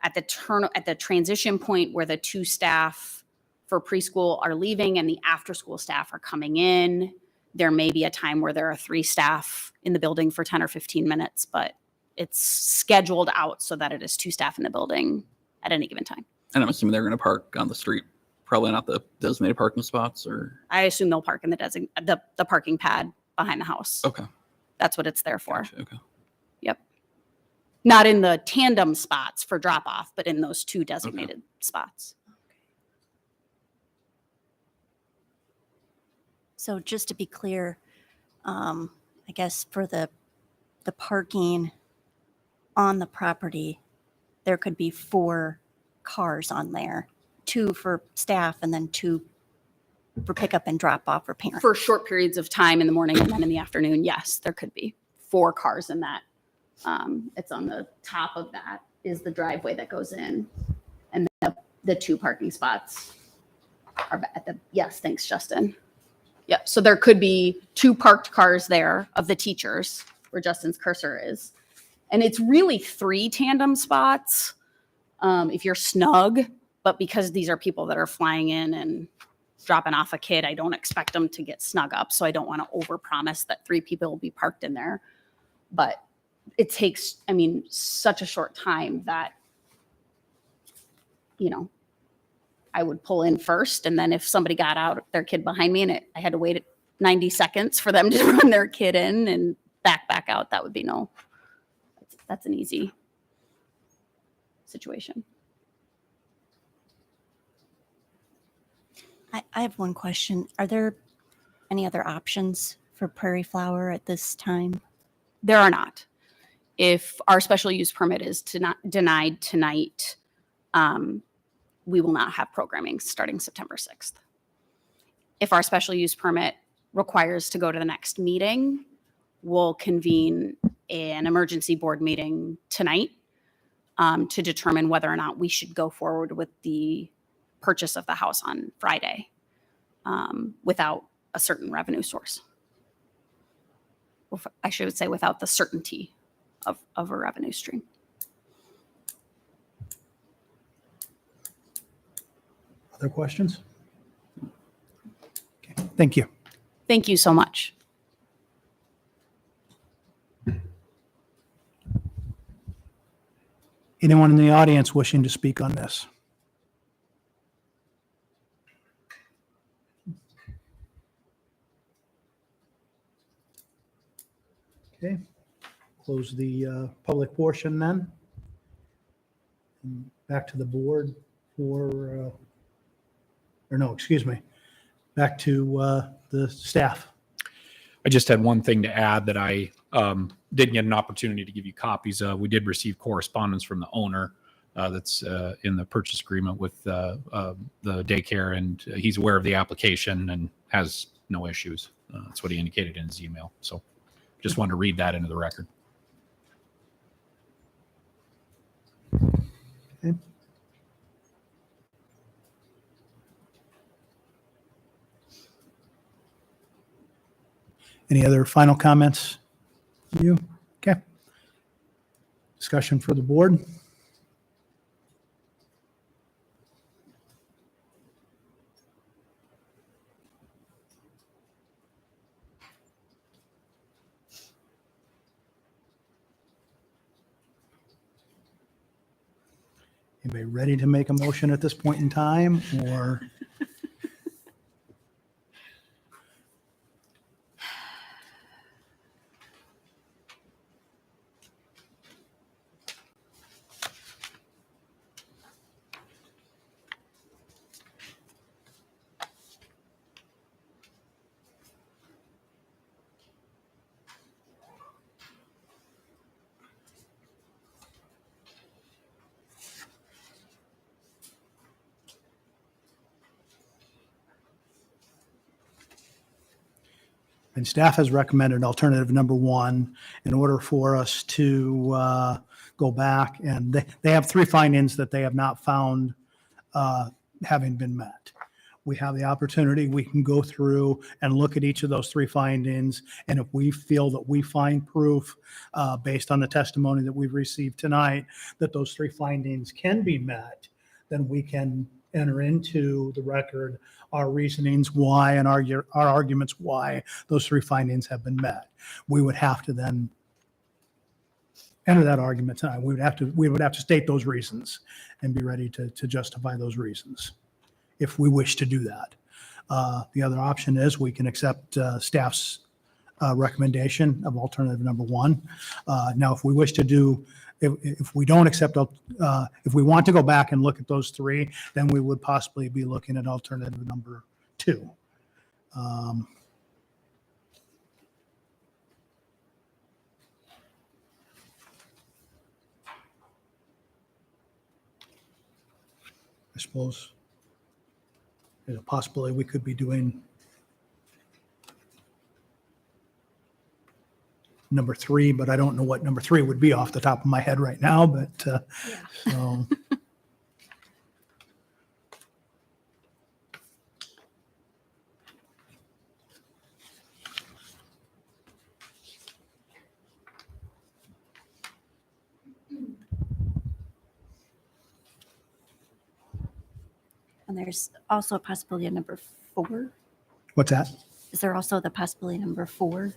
At the transition point where the 2 staff for preschool are leaving and the after school staff are coming in, there may be a time where there are 3 staff in the building for 10 or 15 minutes, but it's scheduled out so that it is 2 staff in the building at any given time. And I'm assuming they're going to park on the street, probably not the designated parking spots, or? I assume they'll park in the parking pad behind the house. Okay. That's what it's there for. Gotcha. Okay. Yep. Not in the tandem spots for drop off, but in those 2 designated spots. So just to be clear, I guess for the parking on the property, there could be 4 cars on there, 2 for staff and then 2 for pickup and drop off for parents. For short periods of time in the morning and then in the afternoon, yes, there could be 4 cars in that. It's on the top of that is the driveway that goes in, and the 2 parking spots yes, thanks, Justin. Yep. So there could be 2 parked cars there of the teachers where Justin's cursor is. And it's really 3 tandem spots if you're snug. But because these are people that are flying in and dropping off a kid, I don't expect them to get snug up. So I don't want to overpromise that 3 people will be parked in there. But it takes, I mean, such a short time that, you know, I would pull in first. And then if somebody got out their kid behind me and I had to wait 90 seconds for them to run their kid in and back out, that would be that's an easy situation. I have one question. Are there any other options for Prairie Flower at this time? There are not. If our special use permit is denied tonight, we will not have programming starting September 6th. If our special use permit requires to go to the next meeting, we'll convene an emergency board meeting tonight to determine whether or not we should go forward with the purchase of the house on Friday without a certain revenue source. I should say without the certainty of a revenue stream. Other questions? Okay, thank you. Thank you so much. Anyone in the audience wishing to speak on this? Okay, close the public portion then. And back to the board for, or no, excuse me, back to the staff. I just had one thing to add that I didn't get an opportunity to give you copies of. We did receive correspondence from the owner that's in the purchase agreement with the daycare, and he's aware of the application and has no issues. That's what he indicated in his email. So just wanted to read that into the record. Okay. Any other final comments? You? Okay. Discussion for the board? Anybody ready to make a motion at this point in time, or? And staff has recommended alternative number 1 in order for us to go back, and they have 3 findings that they have not found having been met. We have the opportunity, we can go through and look at each of those 3 findings, and if we feel that we find proof based on the testimony that we've received tonight that those 3 findings can be met, then we can enter into the record our reasonings why and our arguments why those 3 findings have been met. We would have to then enter that argument tonight. We would have to state those reasons and be ready to justify those reasons if we wish to do that. The other option is we can accept staff's recommendation of alternative number 1. Now, if we wish to do, if we don't accept, if we want to go back and look at those 3, then we would possibly be looking at alternative number 2. I suppose there's a possibility we could be doing number 3, but I don't know what number 3 would be off the top of my head right now, but so. And there's also a possibility of number 4. What's that? Is there also the possibility of number 4?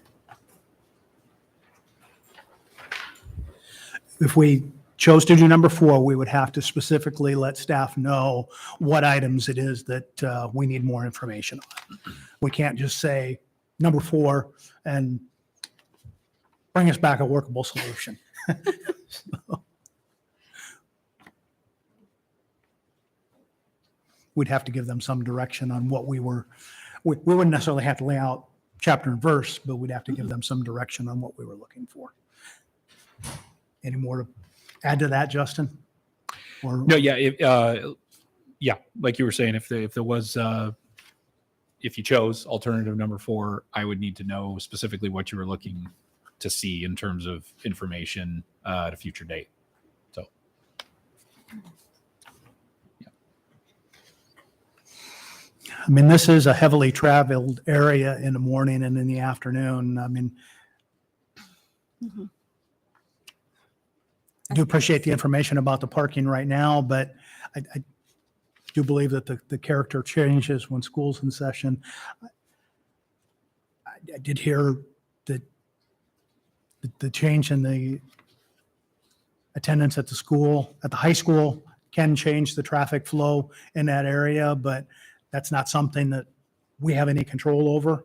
If we chose to do number 4, we would have to specifically let staff know what items it is that we need more information on. We can't just say number 4 and bring us back a workable solution. So, we'd have to give them some direction on what we wouldn't necessarily have to lay out chapter and verse, but we'd have to give them some direction on what we were looking for. Any more to add to that, Justin? Or No, yeah, like you were saying, if there was, if you chose alternative number 4, I would need to know specifically what you were looking to see in terms of information at a future date. So, I mean, this is a heavily traveled area in the morning and in the afternoon. I mean, I do appreciate the information about the parking right now, but I do believe that the character changes when school's in session. I did hear that the change in the attendance at the school, at the high school, can change the traffic flow in that area, but that's not something that we have any control over.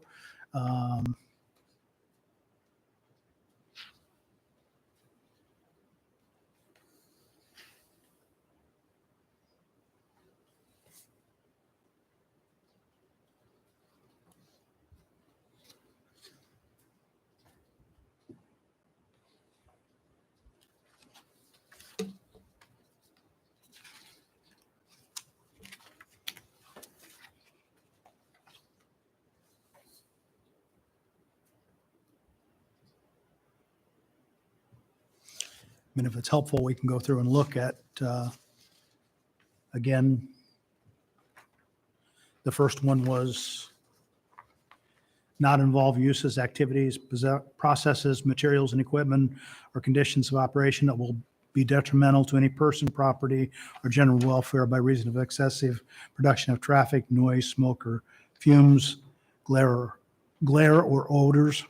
I mean, if it's helpful, we can go through and look at, again, the first one was not involve uses, activities, processes, materials, and equipment, or conditions of operation that will be detrimental to any person, property, or general welfare by reason of excessive production of traffic, noise, smoke, or fumes, glare or odors.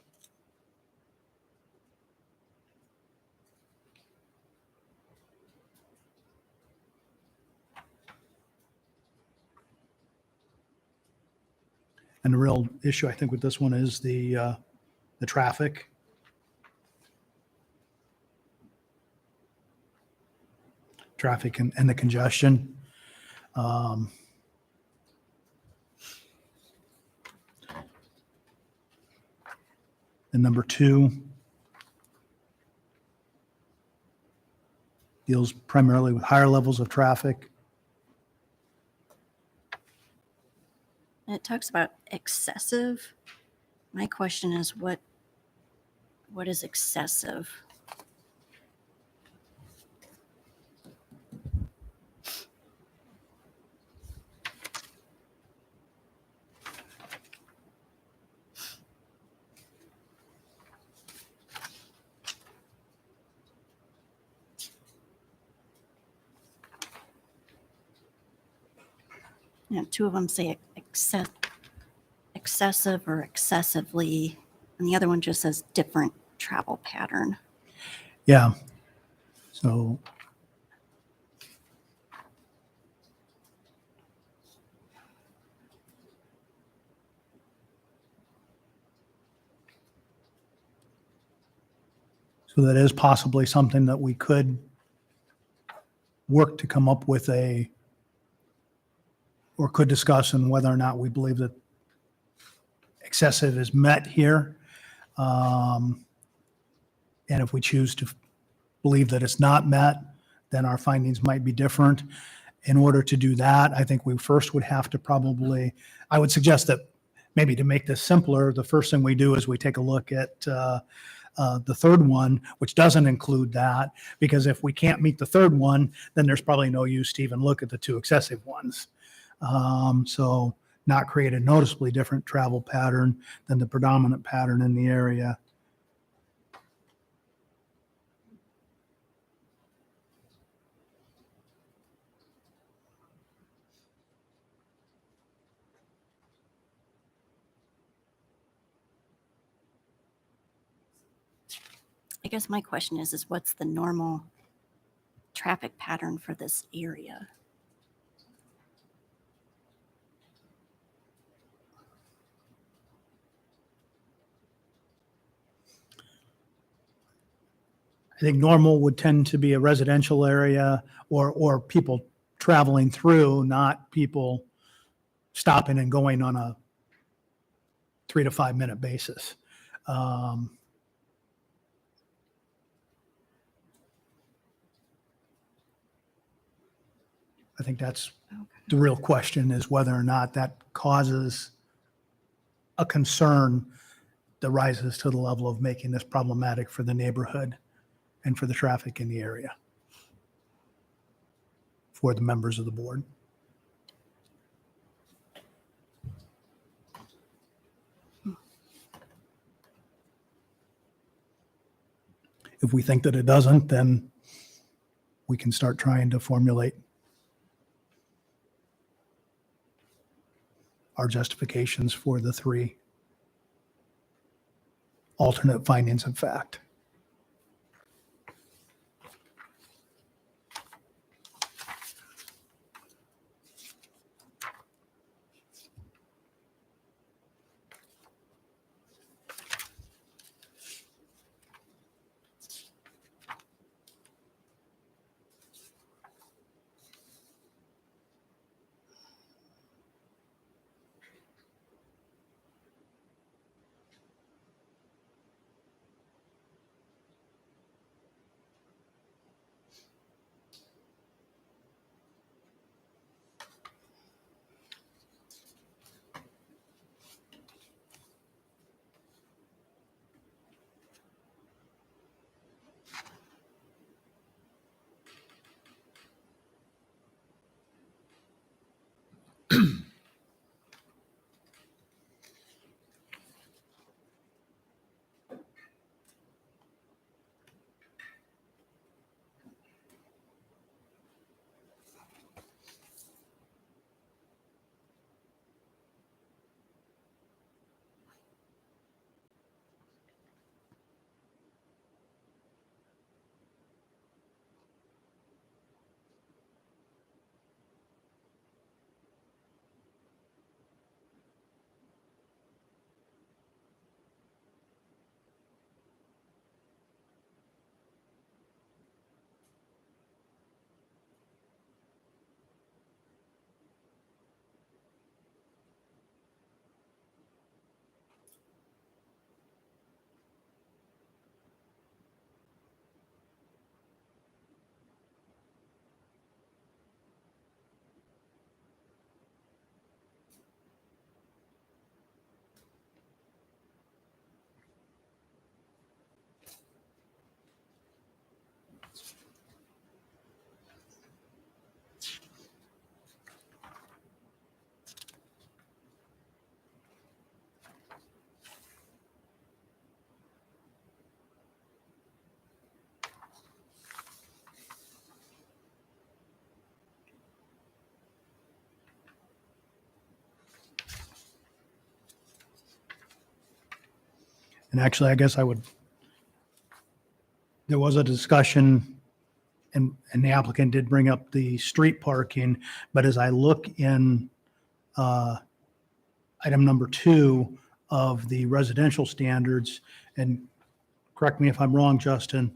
And the real issue, I think, with this one is the traffic. Traffic and the congestion. And number 2 deals primarily with higher levels of traffic. And it talks about excessive. My question is, what is excessive? Yeah, 2 of them say excessive or excessively, and the other one just says different travel pattern. Yeah. So that is possibly something that we could work to come up with or could discuss on whether or not we believe that excessive is met here. And if we choose to believe that it's not met, then our findings might be different. In order to do that, I think we first would have to I would suggest that maybe to make this simpler, the first thing we do is we take a look at the third one, which doesn't include that, because if we can't meet the third one, then there's probably no use to even look at the 2 excessive ones. So not create a noticeably different travel pattern than the predominant pattern in the area. I guess my question is what's the normal traffic pattern for this area? I think normal would tend to be a residential area or people traveling through, not people stopping and going on a 3 to 5 minute basis. I think that's the real question, is whether or not that causes a concern that rises to the level of making this problematic for the neighborhood and for the traffic in the area for the members of the board. If we think that it doesn't, then we can start trying to formulate our justifications for the 3 alternate findings of fact. And actually, I guess there was a discussion, and the applicant did bring up the street parking, but as I look in item number 2 of the residential standards, and correct me if I'm wrong, Justin,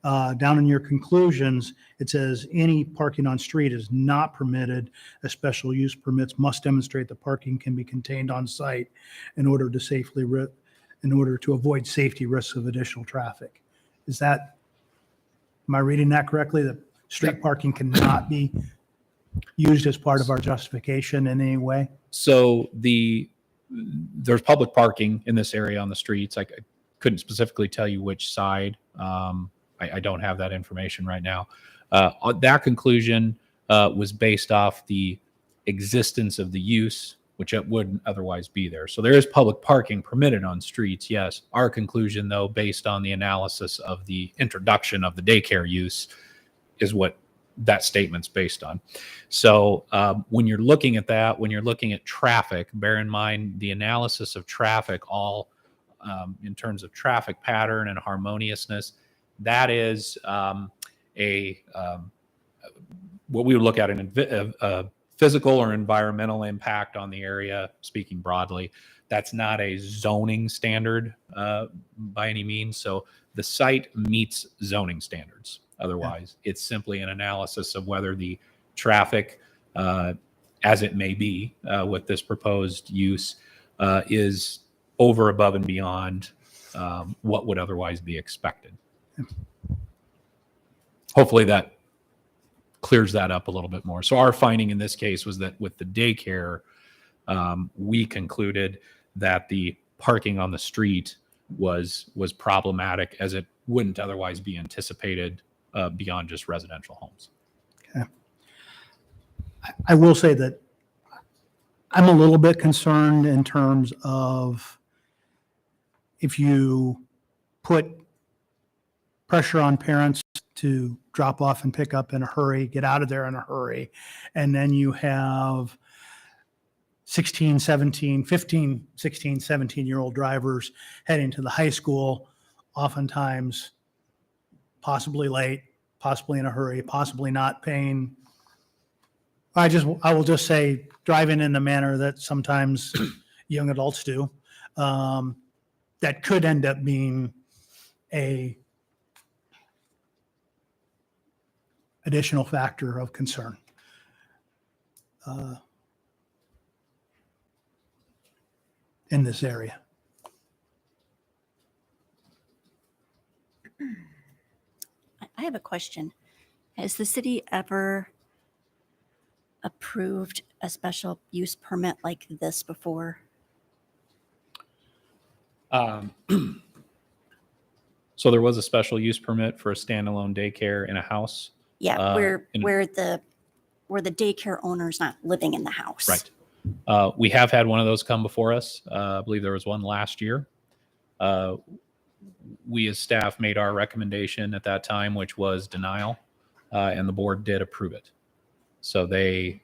down in your conclusions, it says any parking on street is not permitted. A special use permits must demonstrate the parking can be contained on site in order to avoid safety risks of additional traffic. Am I reading that correctly? That street parking cannot be used as part of our justification in any way? So there's public parking in this area on the streets. I couldn't specifically tell you which side. I don't have that information right now. That conclusion was based off the existence of the use, which it wouldn't otherwise be there. So there is public parking permitted on streets, yes. Our conclusion, though, based on the analysis of the introduction of the daycare use, is what that statement's based on. So when you're looking at that, when you're looking at traffic, bear in mind the analysis of traffic, all in terms of traffic pattern and harmoniousness, that is what we would look at a physical or environmental impact on the area, speaking broadly. That's not a zoning standard by any means. So the site meets zoning standards. Otherwise, it's simply an analysis of whether the traffic, as it may be with this proposed use, is over, above, and beyond what would otherwise be expected. Hopefully that clears that up a little bit more. So our finding in this case was that with the daycare, we concluded that the parking on the street was problematic, as it wouldn't otherwise be anticipated beyond just residential homes. Okay. I will say that I'm a little bit concerned in terms of if you put pressure on parents to drop off and pick up in a hurry, get out of there in a hurry, and then you have 16, 17, 15, 16, 17-year-old drivers heading to the high school, oftentimes possibly late, possibly in a hurry, possibly not paying. I will just say driving in the manner that sometimes young adults do, that could end up being a additional factor of concern. In this area. I have a question. Has the city ever approved a special use permit like this before? So there was a special use permit for a standalone daycare in a house. Yeah, where the daycare owner's not living in the house. Right. We have had one of those come before us. I believe there was one last year. We as staff made our recommendation at that time, which was denial, and the board did approve it. So they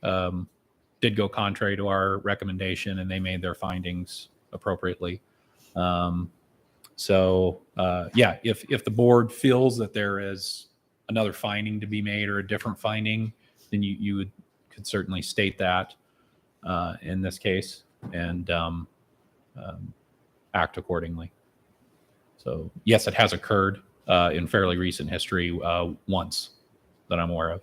did go contrary to our recommendation, and they made their findings appropriately. Yeah, if the board feels that there is another finding to be made or a different finding, then you could certainly state that in this case and act accordingly. So yes, it has occurred in fairly recent history once that I'm aware of.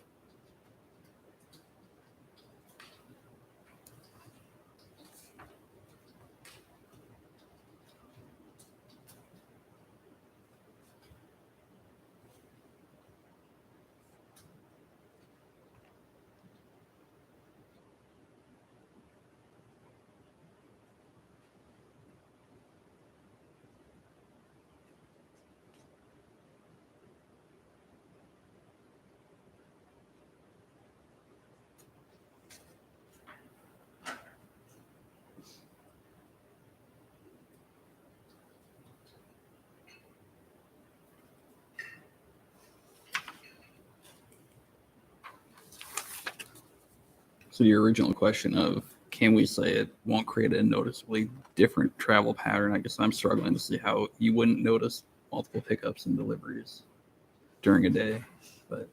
So your original question of can we say it won't create a noticeably different travel pattern? I guess I'm struggling to see how you wouldn't notice multiple pickups and deliveries during a day, but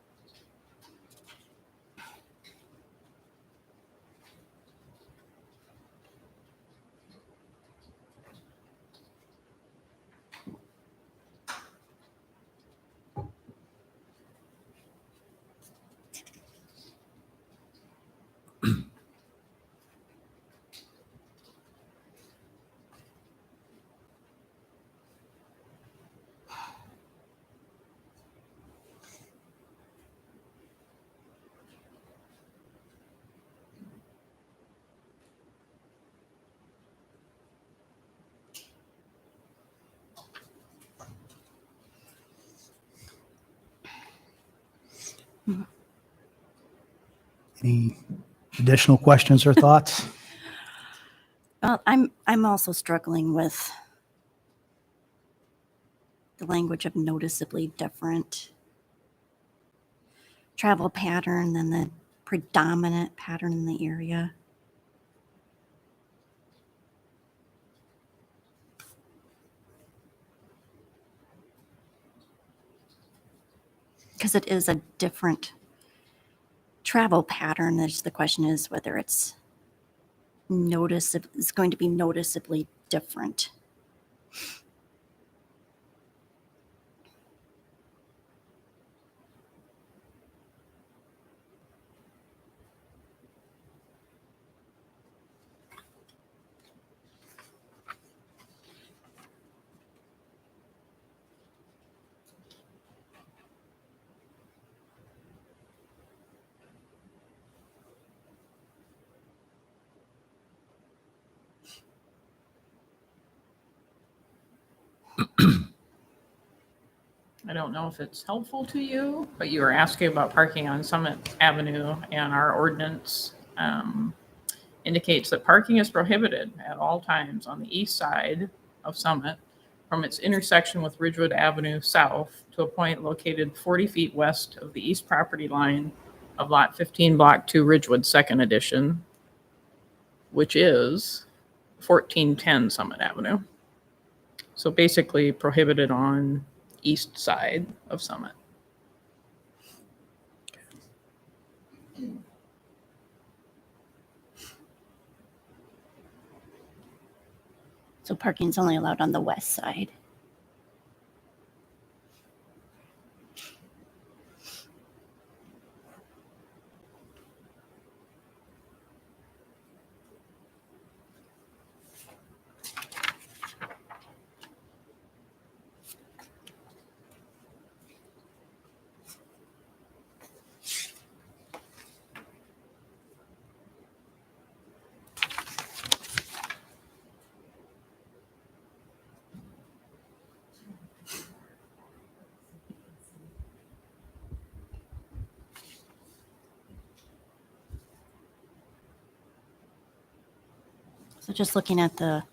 Any additional questions or thoughts? I'm also struggling with the language of noticeably different travel pattern than the predominant pattern in the area. because it is a different travel pattern. The question is whether it's going to be noticeably different. I don't know if it's helpful to you, but you were asking about parking on Summit Avenue, and our ordinance indicates that parking is prohibited at all times on the east side of Summit from its intersection with Ridgewood Avenue South to a point located 40 feet west of the east property line of Lot 15, Block 2, Ridgewood, Second Edition, which is 1410 Summit Avenue. So basically prohibited on east side of Summit. So parking is only allowed on the west side. So just looking at the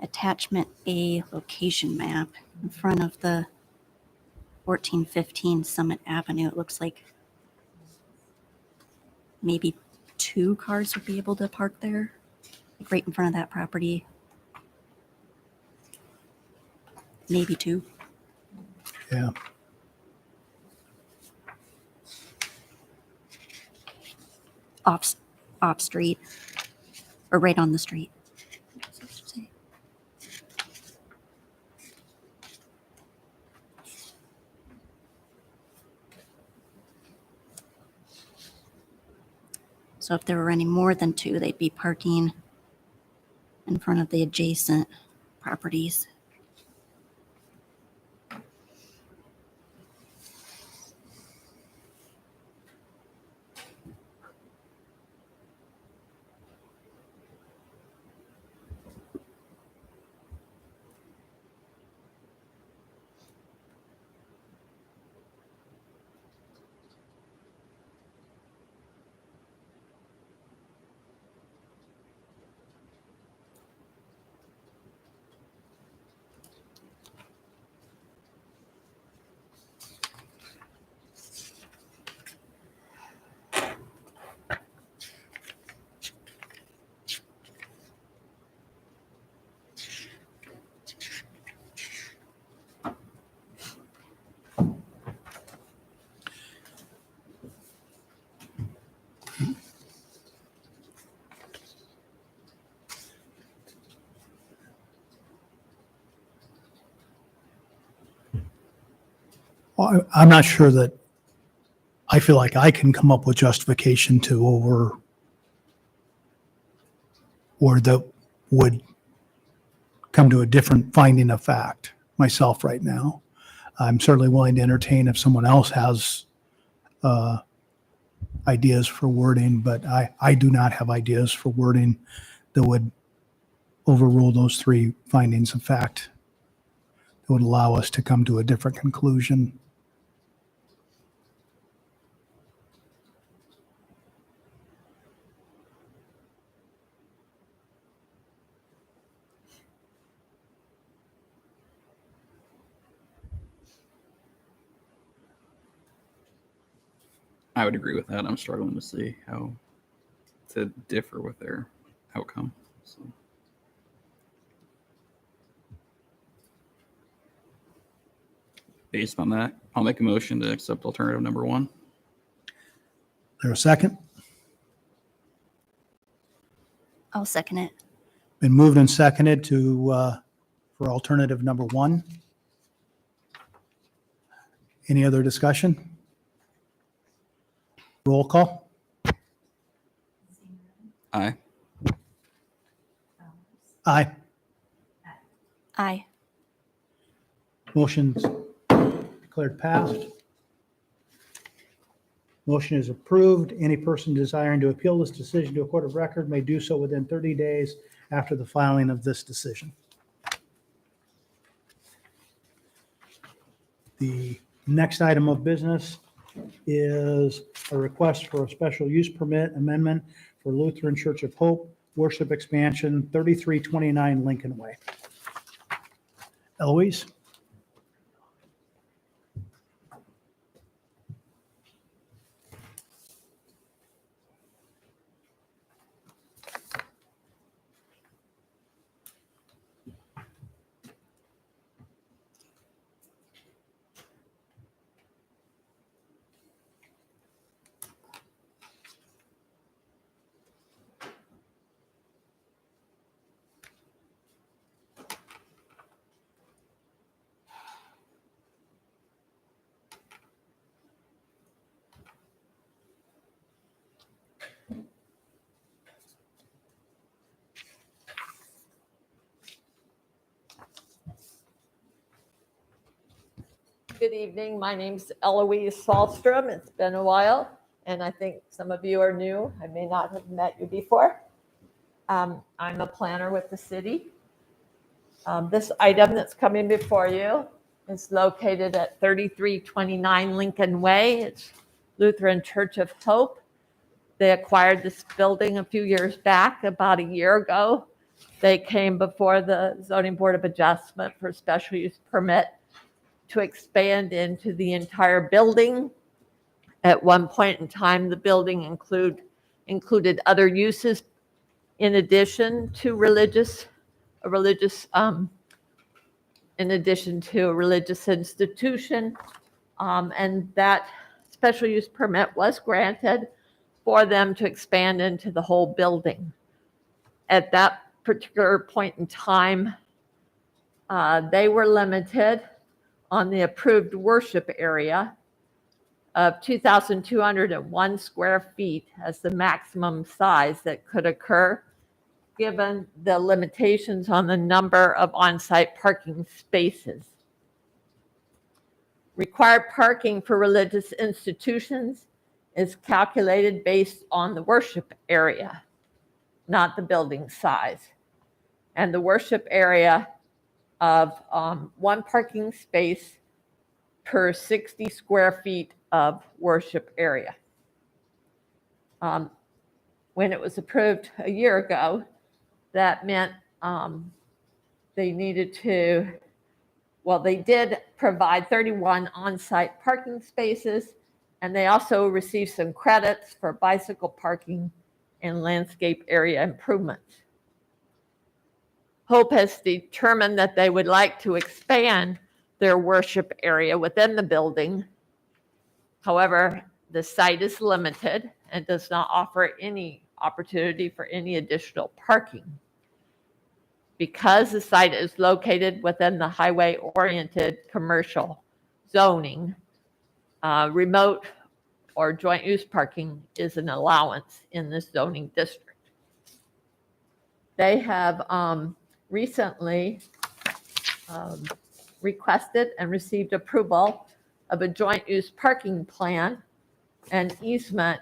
attachment A location map in front of the 1415 Summit Avenue, it looks like maybe 2 cars would be able to park there, like right in front of that property. Maybe 2. Yeah. Off street or right on the street. So if there were any more than 2, they'd be parking in front of the adjacent properties. Well, I'm not sure that I feel like I can come up with justification to or that would come to a different finding of fact myself right now. I'm certainly willing to entertain if someone else has ideas for wording, but I do not have ideas for wording that would overrule those 3 findings of fact that would allow us to come to a different conclusion. I would agree with that. I'm struggling to see how to differ with their outcome. So. based on that, I'll make a motion to accept alternative number 1. There a second? I'll second it. Been moved and seconded for alternative number 1. Any other discussion? Roll call? Aye. Aye. Aye. Motion's declared passed. Motion is approved. Any person desiring to appeal this decision to a court of record may do so within 30 days after the filing of this decision. The next item of business is a request for a special use permit amendment for Lutheran Church of Hope Worship Expansion, 3329 Lincoln Way. Eloise? Good evening. My name's Eloise Sahlstrom. It's been a while, and I think some of you are new. I may not have met you before. I'm a planner with the city. This item that's coming before you is located at 3329 Lincoln Way. It's Lutheran Church of Hope. They acquired this building a few years back, about a year ago. They came before the Zoning Board of Adjustment for special use permit to expand into the entire building. At one point in time, the building included other uses in addition to a religious institution. And that special use permit was granted for them to expand into the whole building. At that particular point in time, they were limited on the approved worship area of 2,201 square feet as the maximum size that could occur, given the limitations on the number of on-site parking spaces. Required parking for religious institutions is calculated based on the worship area, not the building size. And the worship area of 1 parking space per 60 square feet of worship area. When it was approved a year ago, that meant they needed to, well, they did provide 31 on-site parking spaces, and they also received some credits for bicycle parking and landscape area improvements. Hope has determined that they would like to expand their worship area within the building. However, the site is limited and does not offer any opportunity for any additional parking. Because the site is located within the highway-oriented commercial zoning, remote or joint use parking is an allowance in this zoning district. They have recently requested and received approval of a joint use parking plan and easement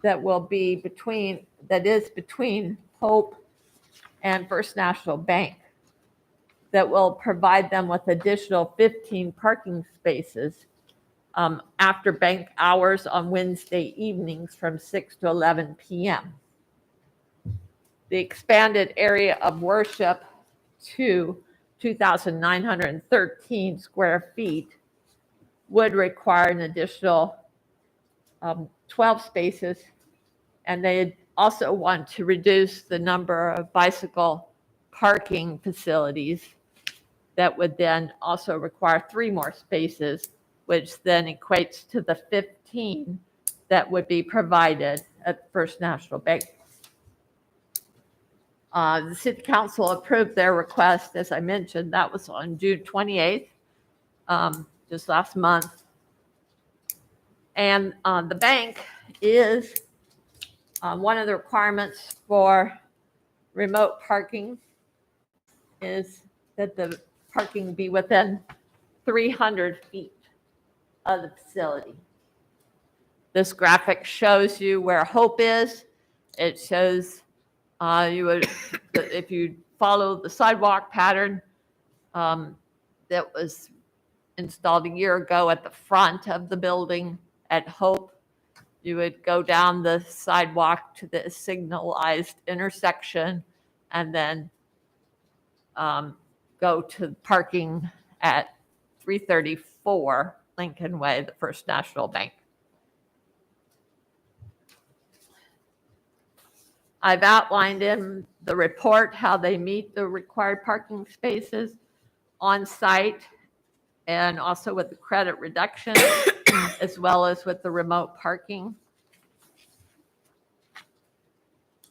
that will be between Hope and First National Bank, that will provide them with additional 15 parking spaces after bank hours on Wednesday evenings from 6 to 11 p.m. The expanded area of worship to 2,913 square feet would require an additional 12 spaces, and they also want to reduce the number of bicycle parking facilities that would then also require 3 more spaces, which then equates to the 15 that would be provided at First National Bank. The city council approved their request, as I mentioned, that was on June 28th, just last month. And the bank is, one of the requirements for remote parking is that the parking be within 300 feet of the facility. This graphic shows you where Hope is. It shows you would, if you follow the sidewalk pattern that was installed a year ago at the front of the building at Hope, you would go down the sidewalk to the signalized intersection and then go to parking at 334 Lincoln Way, the First National Bank. I've outlined in the report how they meet the required parking spaces on site and also with the credit reduction as well as with the remote parking.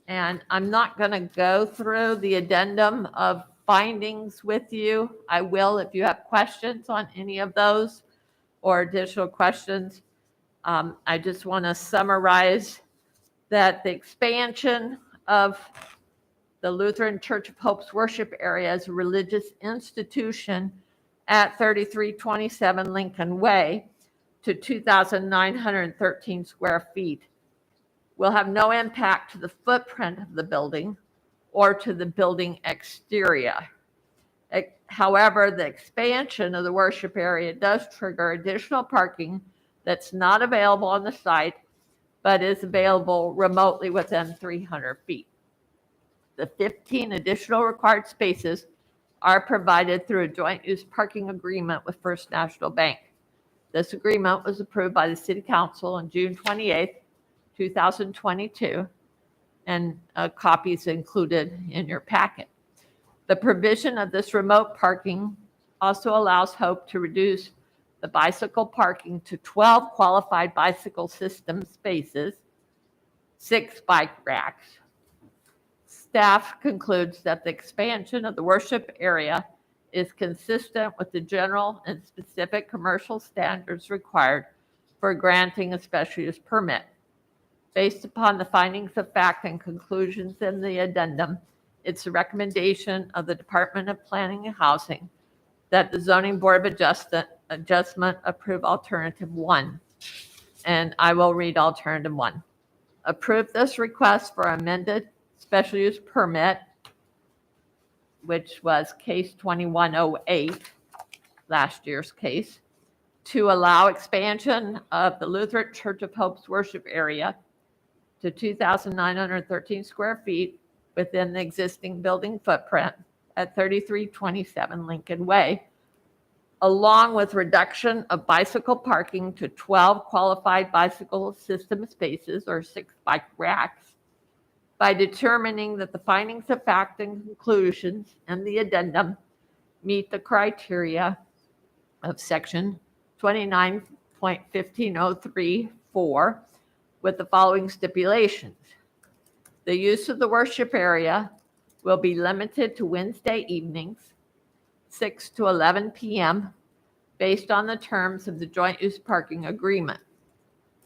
And I'm not going to go through the addendum of findings with you. I will if you have questions on any of those or additional questions. I just want to summarize that the expansion of the Lutheran Church of Hope's worship area as a religious institution at 3327 Lincoln Way to 2,913 square feet will have no impact to the footprint of the building or to the building exterior. However, the expansion of the worship area does trigger additional parking that's not available on the site, but is available remotely within 300 feet. The 15 additional required spaces are provided through a joint use parking agreement with First National Bank. This agreement was approved by the City Council on June 28th, 2022, and a copy is included in your packet. The provision of this remote parking also allows Hope to reduce the bicycle parking to 12 qualified bicycle system spaces, 6 bike racks. Staff concludes that the expansion of the worship area is consistent with the general and specific commercial standards required for granting a special use permit. Based upon the findings of fact and conclusions in the addendum, it's the recommendation of the Department of Planning and Housing that the Zoning Board of Adjustment approve Alternative 1. And I will read Alternative 1. Approve this request for amended special use permit, which was case 2108, last year's case, to allow expansion of the Lutheran Church of Hope's worship area to 2,913 square feet within the existing building footprint at 3327 Lincoln Way, along with reduction of bicycle parking to 12 qualified bicycle system spaces or 6 bike racks, by determining that the findings of fact and conclusions in the addendum meet the criteria of section 29.1503(4) with the following stipulations. The use of the worship area will be limited to Wednesday evenings, 6 to 11 p.m., based on the terms of the joint use parking agreement.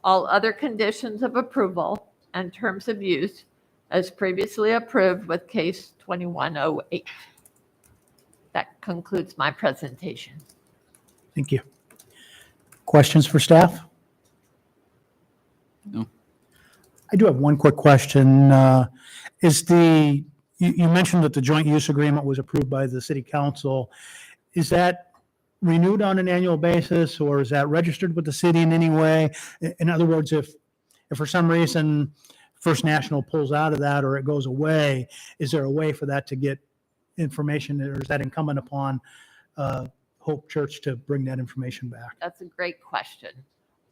All other conditions of approval and terms of use as previously approved with case 2108. That concludes my presentation. Thank you. Questions for staff? No. I do have one quick question. You mentioned that the joint use agreement was approved by the city council. Is that renewed on an annual basis, or is that registered with the city in any way? In other words, if for some reason First National pulls out of that or it goes away, is there a way for that to get information, or is that incumbent upon Hope Church to bring that information back? That's a great question.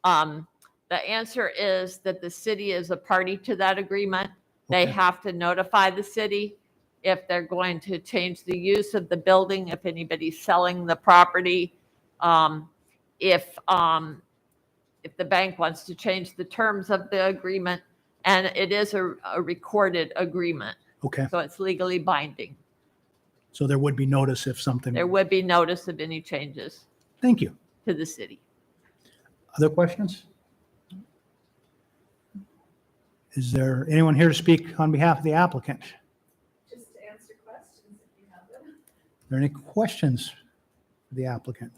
The answer is that the city is a party to that agreement. They Okay. have to notify the city if they're going to change the use of the building, if anybody's selling the property, if the bank wants to change the terms of the agreement, and it is a recorded agreement, Okay, so it's legally binding. so there would be notice if something. There would be notice of any changes Thank you. to the city. Other questions? Is there anyone here to speak on behalf of the applicant? Just to answer questions if you have them. Are there any questions for the applicant?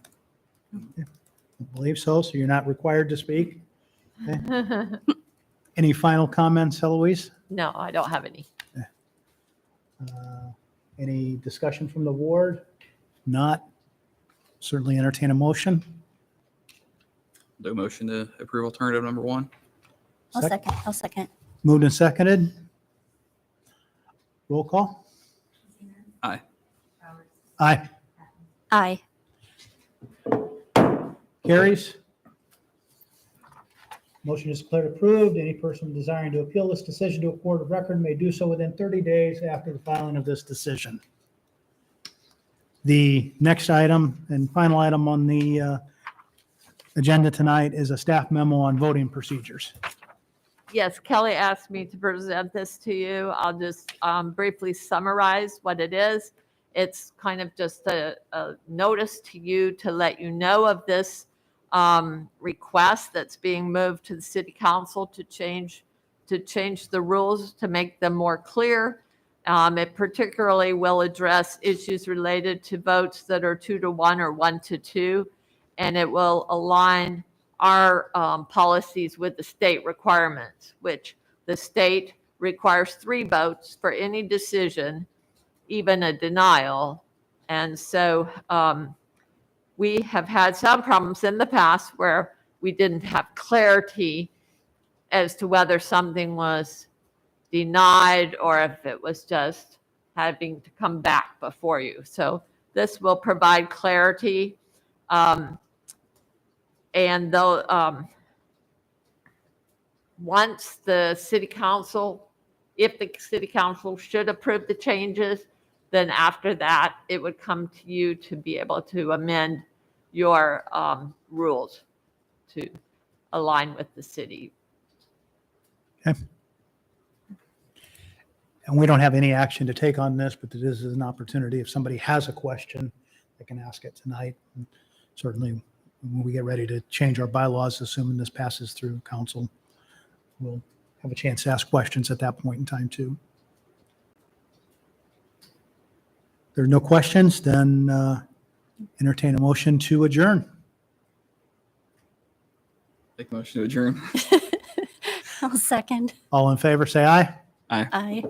Okay. I believe so, so you're not required to speak. Okay. Any final comments, Eloise? No, I don't have any. Any discussion from the ward? Not. Certainly entertain a motion. No motion to approve alternative number 1. I'll second. Moved and seconded. Roll call. Aye. Aye. Aye. Carries. Motion is declared approved. Any person desiring to appeal this decision to a court of record may do so within 30 days after the filing of this decision. The next item and final item on the agenda tonight is a staff memo on voting procedures. Yes, Kelly asked me to present this to you. I'll just briefly summarize what it is. It's kind of just a notice to you to let you know of this request that's being moved to the city council to change the rules to make them more clear. It particularly will address issues related to votes that are 2-1 or 1-2, and it will align our policies with the state requirements, which the state requires 3 votes for any decision, even a denial. And so we have had some problems in the past where we didn't have clarity as to whether something was denied or if it was just having to come back before you. So this will provide clarity. And though once the city council, if the city council should approve the changes, then after that, it would come to you to be able to amend your rules to align with the city. Okay. And we don't have any action to take on this, but this is an opportunity. If somebody has a question, they can ask it tonight. And certainly, when we get ready to change our bylaws, assuming this passes through council, we'll have a chance to ask questions at that point in time too. If there are no questions, then entertain a motion to adjourn. Make a motion to adjourn. I'll second. All in favor, say aye. Aye. Aye.